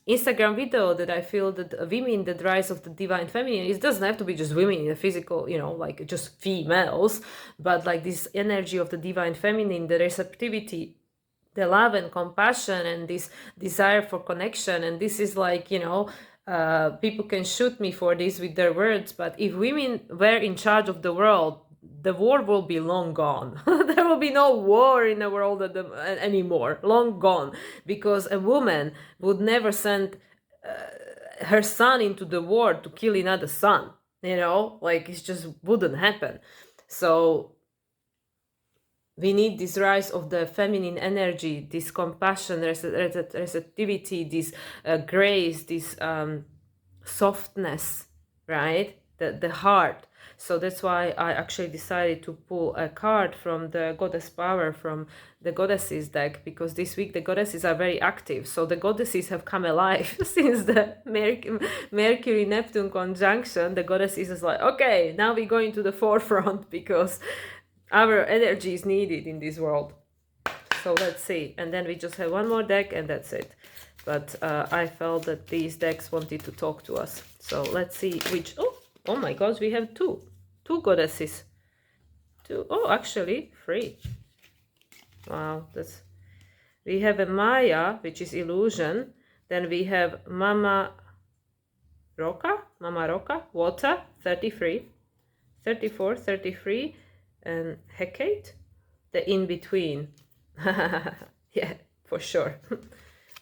Instagram video, that I feel that women, the rise of the divine feminine, it doesn't have to be just women in a physical, like just females, but like this energy of the divine feminine, the receptivity, the love and compassion, and this desire for connection. And this is like, people can shoot me for this with their words, but if women were in charge of the world, the war will be long gone. There will be no war in the world anymore, long gone, because a woman would never send her son into the war to kill another son, like it just wouldn't happen. So we need this rise of the feminine energy, this compassion, receptivity, this grace, this softness, right? The heart. So that's why I actually decided to pull a card from the goddess power, from the goddesses deck, because this week the goddesses are very active. So the goddesses have come alive since the Mercury Neptune conjunction. The goddesses is like, okay, now we go into the forefront because our energy is needed in this world. So let's see. And then we just have one more deck and that's it. But I felt that these decks wanted to talk to us. So let's see which... Oh my gosh, we have two goddesses. Actually, three. Wow, that's... We have a Maya, which is illusion. Then we have Mama Roca, water, 33, 34, 33, and Hecate, the in-between. Yeah, for sure.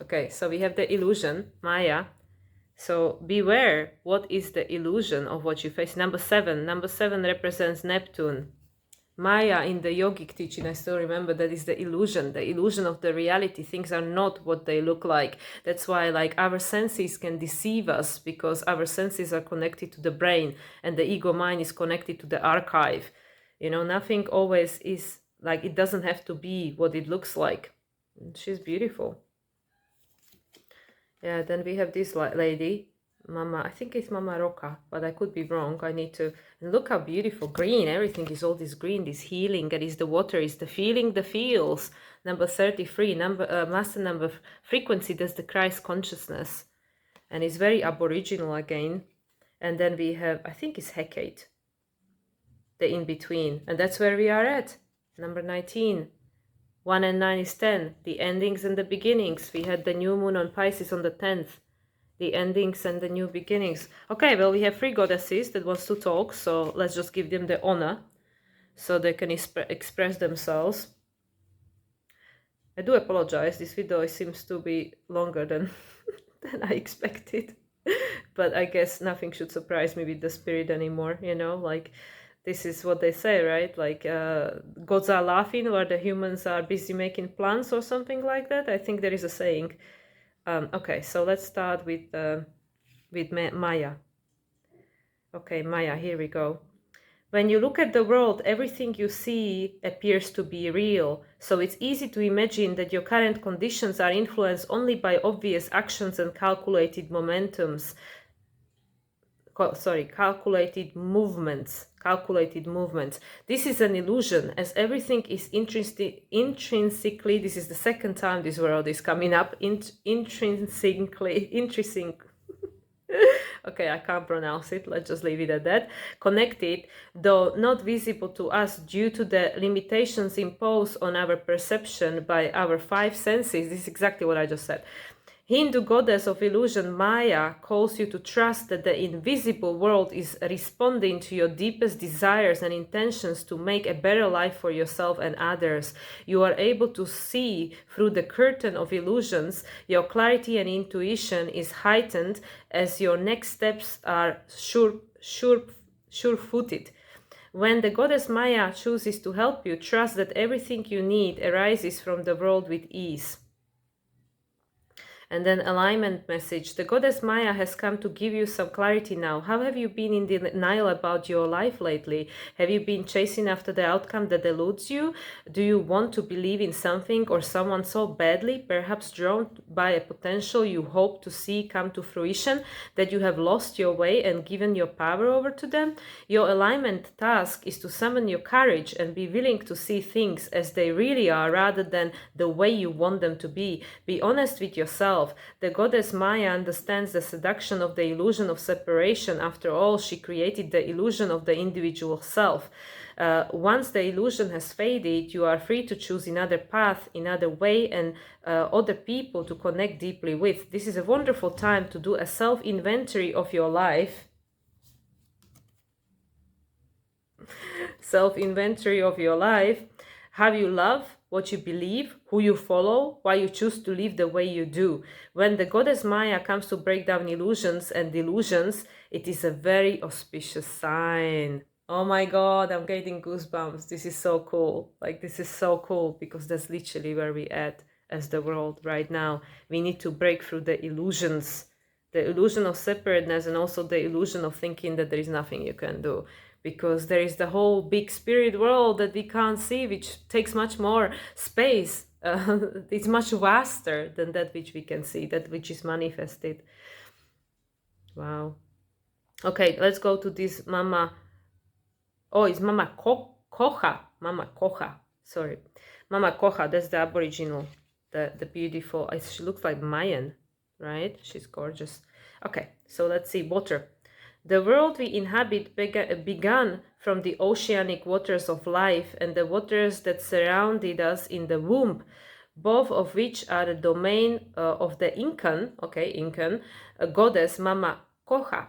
Okay, so we have the illusion, Maya. So beware, what is the illusion of what you face? Number 7 represents Neptune. Maya in the yogic teaching, I still remember, that is the illusion of the reality. Things are not what they look like. That's why like our senses can deceive us, because our senses are connected to the brain and the ego mind is connected to the archive. You know, nothing always is like, it doesn't have to be what it looks like. She's beautiful. Yeah, then we have this lady, Mama, I think it's Mama Roca, but I could be wrong. I need to... And look how beautiful, green, everything is all this green, this healing, and is the water, is the feeling, the feels. Number 33, master number frequency, that's the Christ consciousness. And it's very aboriginal again. And then we have, I think it's Hecate, the in-between. And that's where we are at, number 19. 1 and 9 is 10, the endings and the beginnings. We had the new moon on Pisces on the 10th. The endings and the new beginnings. Okay, well, we have 3 goddesses that wants to talk, so let's just give them the honor so they can express themselves. I do apologize, this video seems to be longer than, than I expected. But I guess nothing should surprise me with the spirit anymore, you know, like this is what they say, right? Like gods are laughing while the humans are busy making plans or something like that. I think there is a saying. Okay, so let's start with Maya. Okay, Maya, here we go. When you look at the world, everything you see appears to be real. So it's easy to imagine that your current conditions are influenced only by obvious actions and calculated momentums. Calculated movements. This is an illusion, as everything is intrinsically, this is the second time this word is coming up, intrinsically, okay, I can't pronounce it, let's just leave it at that, connected, though not visible to us due to the limitations imposed on our perception by our 5 senses. This is exactly what I just said. Hindu goddess of illusion Maya calls you to trust that the invisible world is responding to your deepest desires and intentions to make a better life for yourself and others. You are able to see through the curtain of illusions. Your clarity and intuition is heightened as your next steps are sure-footed. When the goddess Maya chooses to help you, trust that everything you need arises from the world with ease. And then alignment message. The goddess Maya has come to give you some clarity now. How have you been in denial about your life lately? Have you been chasing after the outcome that eludes you? Do you want to believe in something or someone so badly, perhaps drawn by a potential you hope to see come to fruition, that you have lost your way and given your power over to them? Your alignment task is to summon your courage and be willing to see things as they really are rather than the way you want them to be. Be honest with yourself. The goddess Maya understands the seduction of the illusion of separation. After all, she created the illusion of the individual self. Once the illusion has faded, you are free to choose another path, another way, and other people to connect deeply with. This is a wonderful time to do a self-inventory of your life. Self-inventory of your life. How you love, what you believe, who you follow, why you choose to live the way you do. When the goddess Maya comes to break down illusions and delusions, it is a very auspicious sign. Oh my God, I'm getting goosebumps. This is so cool. Like, this is so cool because that's literally where we at as the world right now. We need to break through the illusions, the illusion of separateness, and also the illusion of thinking that there is nothing you can do. Because there is the whole big spirit world that we can't see, which takes much more space. It's much vaster than that which we can see, that which is manifested. Wow. Okay, let's go to this Mama. Oh, it's Mama Kocha. Mama Kocha. Sorry. Mama Kocha, that's the Aboriginal. The beautiful. She looks like Mayan, right? She's gorgeous. Okay, so let's see. Water. The world we inhabit began from the oceanic waters of life and the waters that surrounded us in the womb, both of which are the domain of the Incan goddess Mama Kocha.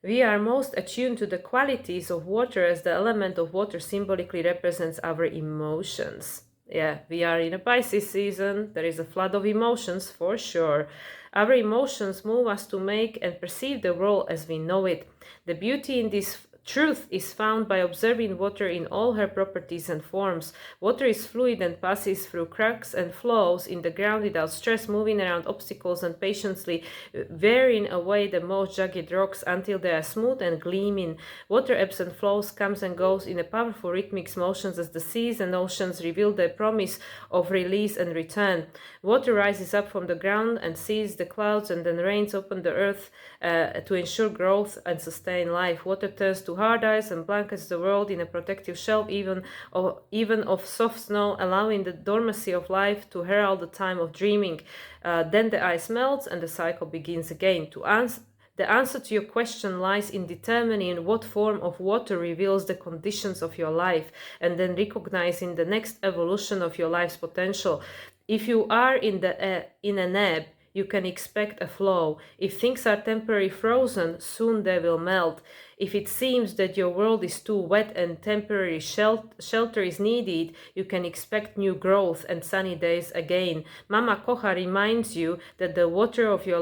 We are most attuned to the qualities of water as the element of water symbolically represents our emotions. Yeah, we are in a Pisces season. There is a flood of emotions for sure. Our emotions move us to make and perceive the world as we know it. The beauty in this truth is found by observing water in all her properties and forms. Water is fluid and passes through cracks and flows in the ground without stress, moving around obstacles and patiently wearing away the most jagged rocks until they are smooth and gleaming. Water ebbs and flows, comes and goes in a powerful rhythmic motions as the seas and oceans reveal their promise of release and return. Water rises up from the ground and sees the clouds and then rains upon the earth to ensure growth and sustain life. Water turns to hard ice and blankets the world in a protective shell, even of soft snow, allowing the dormancy of life to herald the time of dreaming. Then the ice melts and the cycle begins again. The answer to your question lies in determining what form of water reveals the conditions of your life and then recognizing the next evolution of your life's potential. If you are in an ebb, you can expect a flow. If things are temporarily frozen, soon they will melt. If it seems that your world is too wet and temporary shelter is needed, you can expect new growth and sunny days again. Mama Kocha reminds you that the waters of your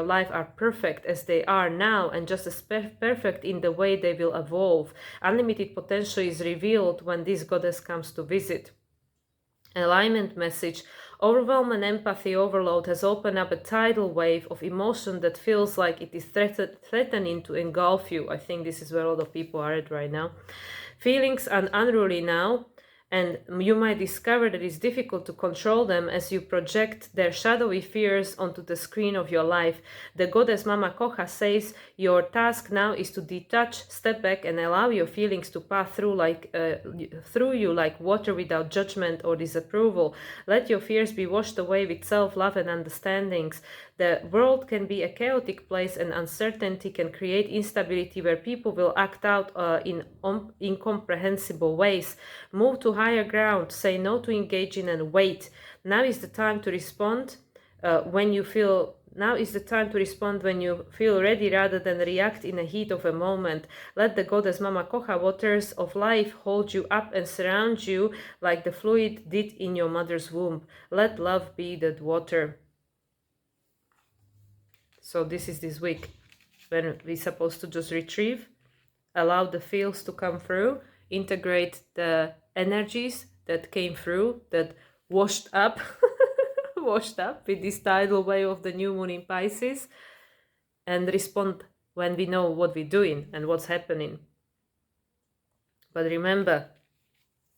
life are perfect as they are now and just as perfect in the way they will evolve. Unlimited potential is revealed when this goddess comes to visit. Alignment message. Overwhelm and empathy overload has opened up a tidal wave of emotion that feels like it is threatening to engulf you. I think this is where a lot of people are at right now. Feelings are unruly now, and you might discover that it's difficult to control them as you project their shadowy fears onto the screen of your life. The goddess Mama Kocha says your task now is to detach, step back, and allow your feelings to pass through you like water without judgment or disapproval. Let your fears be washed away with self-love and understandings. The world can be a chaotic place, and uncertainty can create instability where people will act out in incomprehensible ways. Move to higher ground, say no to engaging, and wait. Now is the time to respond when you feel ready rather than react in the heat of a moment. Let the goddess Mama Kocha waters of life hold you up and surround you like the fluid did in your mother's womb. Let love be that water. So this week when we're supposed to just retrieve, allow the feels to come through, integrate the energies that came through, that washed up with this tidal wave of the new moon in Pisces, and respond when we know what we're doing and what's happening. But remember,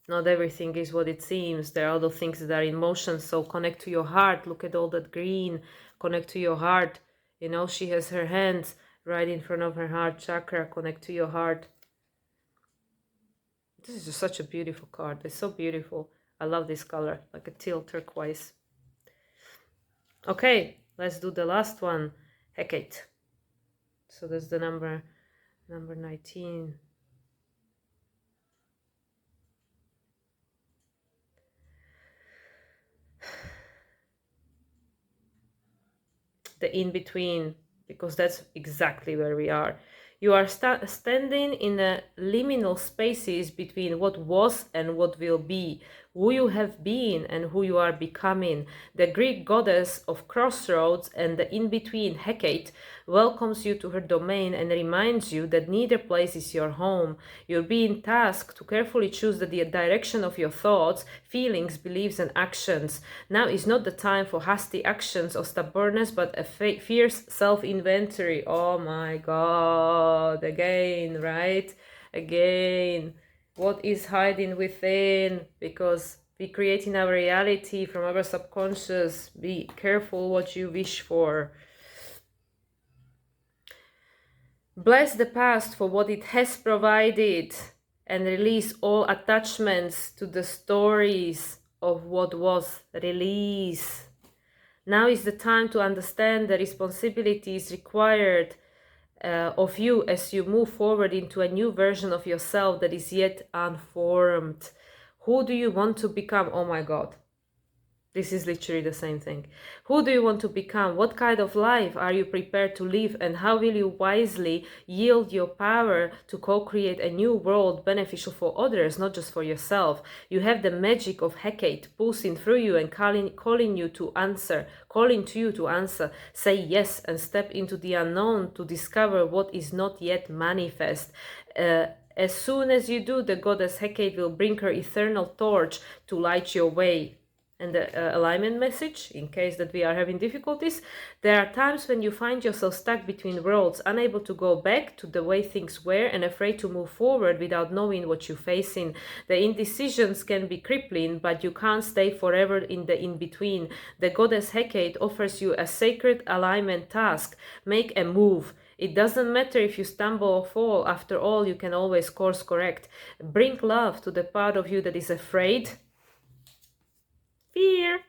not everything is what it seems. There are other things that are in motion, so connect to your heart. Look at all that green. Connect to your heart. You know, she has her hands right in front of her heart chakra. Connect to your heart. This is just such a beautiful card. It's so beautiful. I love this color, like a teal turquoise. Okay, let's do the last one. Hecate. So that's the number 19. The in-between, because that's exactly where we are. You are standing in the liminal spaces between what was and what will be. who you have been and who you are becoming. The Greek goddess of crossroads and the in-between, Hecate, welcomes you to her domain and reminds you that neither place is your home. You're being tasked to carefully choose the direction of your thoughts, feelings, beliefs, and actions. Now is not the time for hasty actions or stubbornness, but a fierce self-inventory. Oh my God, again, right? Again, what is hiding within? Because we create in our reality from our subconscious. Be careful what you wish for. Bless the past for what it has provided and release all attachments to the stories of what was. Release. Now is the time to understand the responsibilities required of you as you move forward into a new version of yourself that is yet unformed. Who do you want to become? Oh my God. This is literally the same thing. Who do you want to become? What kind of life are you prepared to live? And how will you wisely yield your power to co-create a new world beneficial for others, not just for yourself? You have the magic of Hecate pulsing through you and calling you to answer, calling to you to answer. Say yes and step into the unknown to discover what is not yet manifest. As soon as you do, the goddess Hecate will bring her eternal torch to light your way. And the alignment message, in case that we are having difficulties, there are times when you find yourself stuck between worlds, unable to go back to the way things were and afraid to move forward without knowing what you're facing. The indecisions can be crippling, but you can't stay forever in the in-between. The goddess Hecate offers you a sacred alignment task. Make a move. It doesn't matter if you stumble or fall. After all, you can always course correct. Bring love to the part of you that is afraid. Fear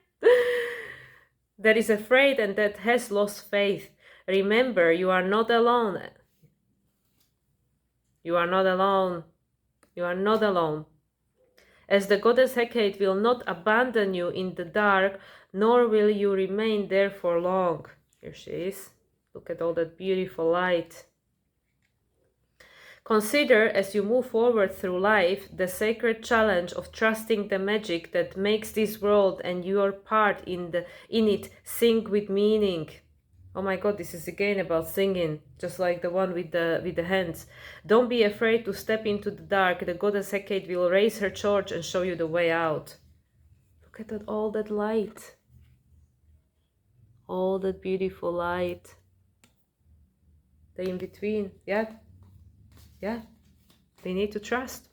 that is afraid and that has lost faith. Remember, you are not alone. You are not alone. You are not alone. As the goddess Hecate will not abandon you in the dark, nor will you remain there for long. Here she is. Look at all that beautiful light. Consider, as you move forward through life, the sacred challenge of trusting the magic that makes this world and your part in it sing with meaning. Oh my God, this is again about singing, just like the one with the hands. Don't be afraid to step into the dark. The goddess Hecate will raise her torch and show you the way out. Look at that, all that light. All that beautiful light. The in-between, yeah. Yeah, we need to trust.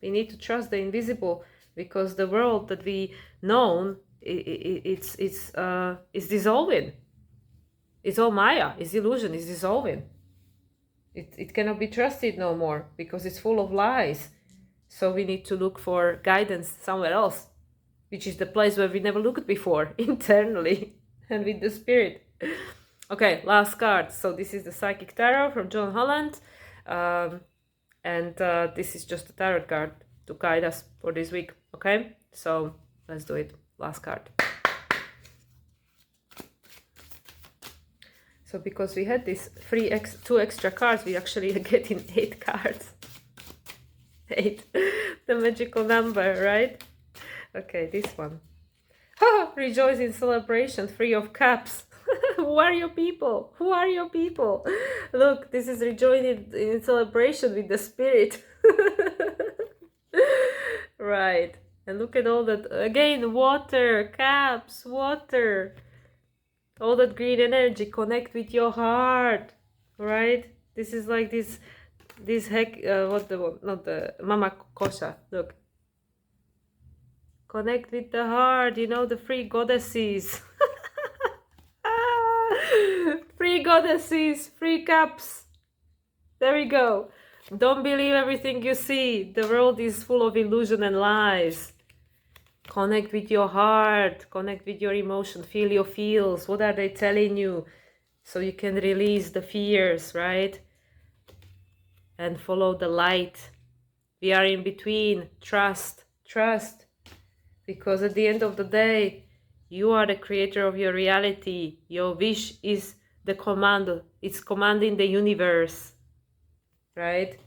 We need to trust the invisible, because the world that we know, it's dissolving. It's all Maya. It's illusion. It's dissolving. It cannot be trusted no more because it's full of lies. So we need to look for guidance somewhere else, which is the place where we never looked before, internally and with the spirit. Okay, last card. So this is the Psychic Tarot from John Holland. This is just a tarot card to guide us for this week. Okay, so let's do it. Last card. So because we had this two extra cards, we actually are getting 8 cards. 8, the magical number, right? Okay, this one. Rejoice in celebration, 3 of Cups. Who are your people? Who are your people? Look, this is rejoicing in celebration with the spirit. Right. And look at all that. Again, water, Cups, water. All that green energy. Connect with your heart. Right? This is like this heck, not the Mama Kosha. Look. Connect with the heart. You know, the 3 goddesses. 3 goddesses, 3 cups. There we go. Don't believe everything you see. The world is full of illusion and lies. Connect with your heart. Connect with your emotion. Feel your feels. What are they telling you? So you can release the fears, right? And follow the light. We are in between. Trust. Trust. Because at the end of the day, you are the creator of your reality. Your wish is the command. It's commanding the universe. Right?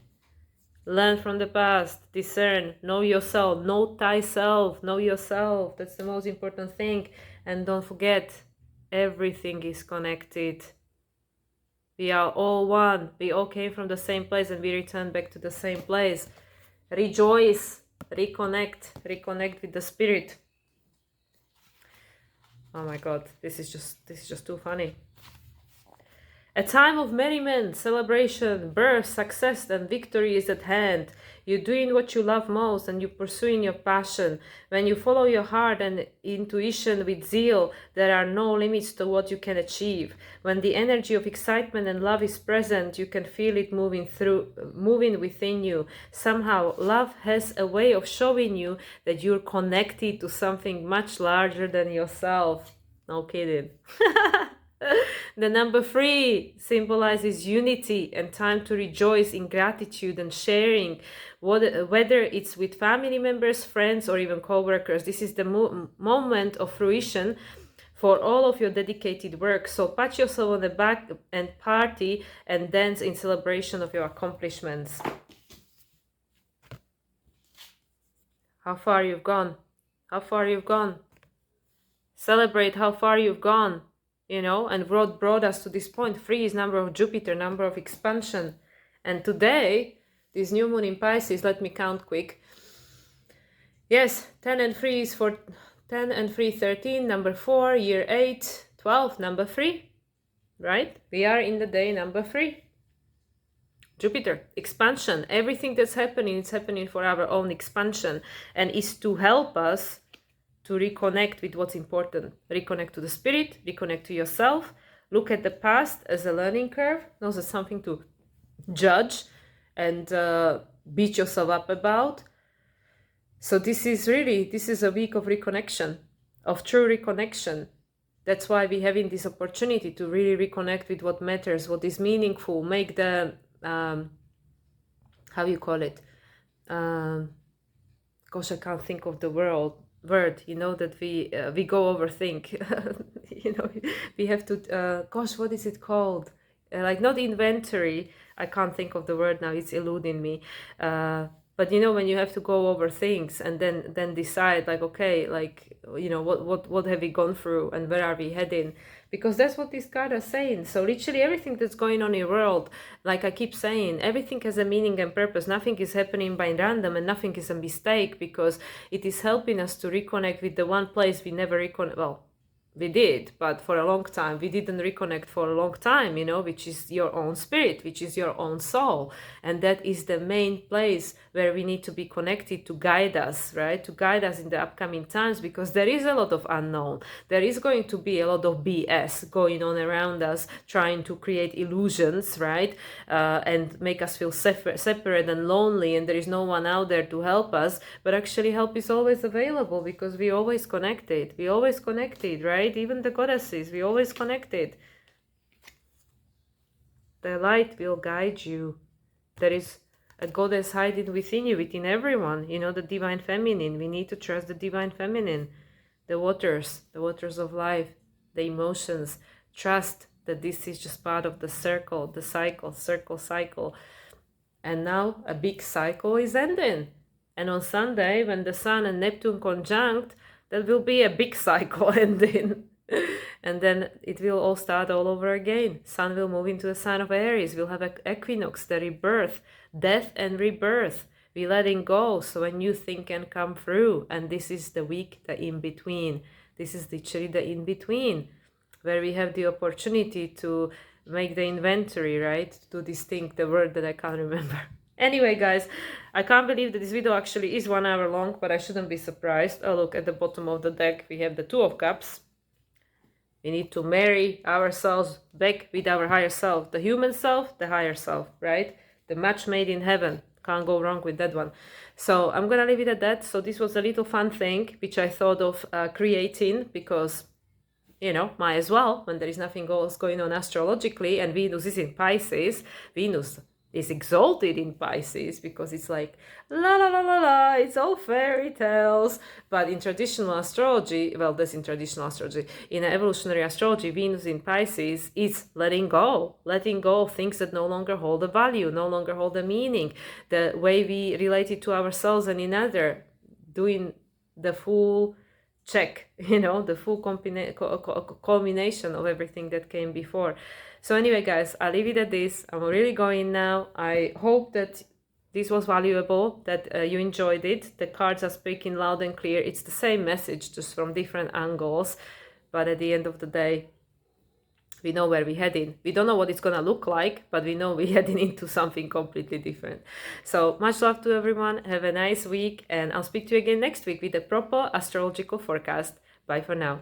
Learn from the past, discern, know yourself, know thyself, know yourself. That's the most important thing. And don't forget, everything is connected. We are all one. We all came from the same place and we return back to the same place. Rejoice, reconnect with the spirit. Oh my god, this is just too funny. A time of merriment, celebration, birth, success, and victory is at hand. You're doing what you love most and you're pursuing your passion. When you follow your heart and intuition with zeal, there are no limits to what you can achieve. When the energy of excitement and love is present, you can feel it moving within you. Somehow, love has a way of showing you that you're connected to something much larger than yourself. No kidding. The number 3 symbolizes unity and time to rejoice in gratitude and sharing, whether it's with family members, friends, or even co-workers. This is the moment of fruition for all of your dedicated work. So pat yourself on the back and party and dance in celebration of your accomplishments. How far you've gone. How far you've gone. Celebrate how far you've gone. You know, and brought us to this point. 3 is number of Jupiter, number of expansion. And today, this new moon in Pisces, let me count quick. Yes, 10 and 3 is for 10 and 3, 13, number 4, year 8, 12, number 3, right? We are in the day number 3. Jupiter, expansion. Everything that's happening, it's happening for our own expansion and is to help us to reconnect with what's important. Reconnect to the spirit, reconnect to yourself, look at the past as a learning curve, not as something to judge and beat yourself up about. So this is a week of reconnection, of true reconnection. That's why we're having this opportunity to really reconnect with what matters, what is meaningful, make the, how you call it? Gosh, I can't think of the word, you know, that we go overthink. You know, we have to, gosh, what is it called? Like not inventory. I can't think of the word now. It's eluding me. But you know, when you have to go over things and then decide, like, okay, like, you know, what have we gone through and where are we heading? Because that's what these cards are saying. So literally everything that's going on in the world, like I keep saying, everything has a meaning and purpose. Nothing is happening by random and nothing is a mistake, because it is helping us to reconnect with the one place we never reconnect. Well, we did, but for a long time we didn't reconnect for a long time, you know, which is your own spirit, which is your own soul. And that is the main place where we need to be connected to guide us, right? To guide us in the upcoming times, because there is a lot of unknown. There is going to be a lot of BS going on around us, trying to create illusions, right? And make us feel separate and lonely, and there is no one out there to help us. But actually help is always available, because we always connected. We always connected, right? Even the goddesses, we always connected. The light will guide you. There is a goddess hiding within you, within everyone. You know, the divine feminine. We need to trust the divine feminine. The waters of life, the emotions. Trust that this is just part of the circle, the cycle. And now a big cycle is ending. And on Sunday, when the Sun and Neptune conjunct, there will be a big cycle ending. And then it will all start all over again. Sun will move into the sign of Aries. We'll have an equinox, the rebirth, death and rebirth. We're letting go so a new thing can come through. And this is the week, the in-between. This is literally the in-between, where we have the opportunity to make the inventory, right? To distinct the word that I can't remember. Anyway, guys, I can't believe that this video actually is 1 hour long, but I shouldn't be surprised. Oh, look, at the bottom of the deck, we have the Two of Cups. We need to marry ourselves back with our higher self. The human self, the higher self, right? The match made in heaven. Can't go wrong with that one. So I'm going to leave it at that. So this was a little fun thing, which I thought of creating, because, you know, might as well, when there is nothing else going on astrologically, and Venus is in Pisces. Venus, is exalted in Pisces because it's like la la la la la, it's all fairy tales. But in traditional astrology, well, that's in traditional astrology. In evolutionary astrology, Venus in Pisces is letting go of things that no longer hold a value, no longer hold a meaning. The way we relate it to ourselves and in other, doing the full check, the full culmination of everything that came before. So anyway, guys, I'll leave it at this. I'm really going now. I hope that this was valuable, that you enjoyed it. The cards are speaking loud and clear. It's the same message, just from different angles. But at the end of the day, we know where we're heading. We don't know what it's going to look like, but we know we're heading into something completely different. So much love to everyone. Have a nice week, and I'll speak to you again next week with a proper astrological forecast. Bye for now.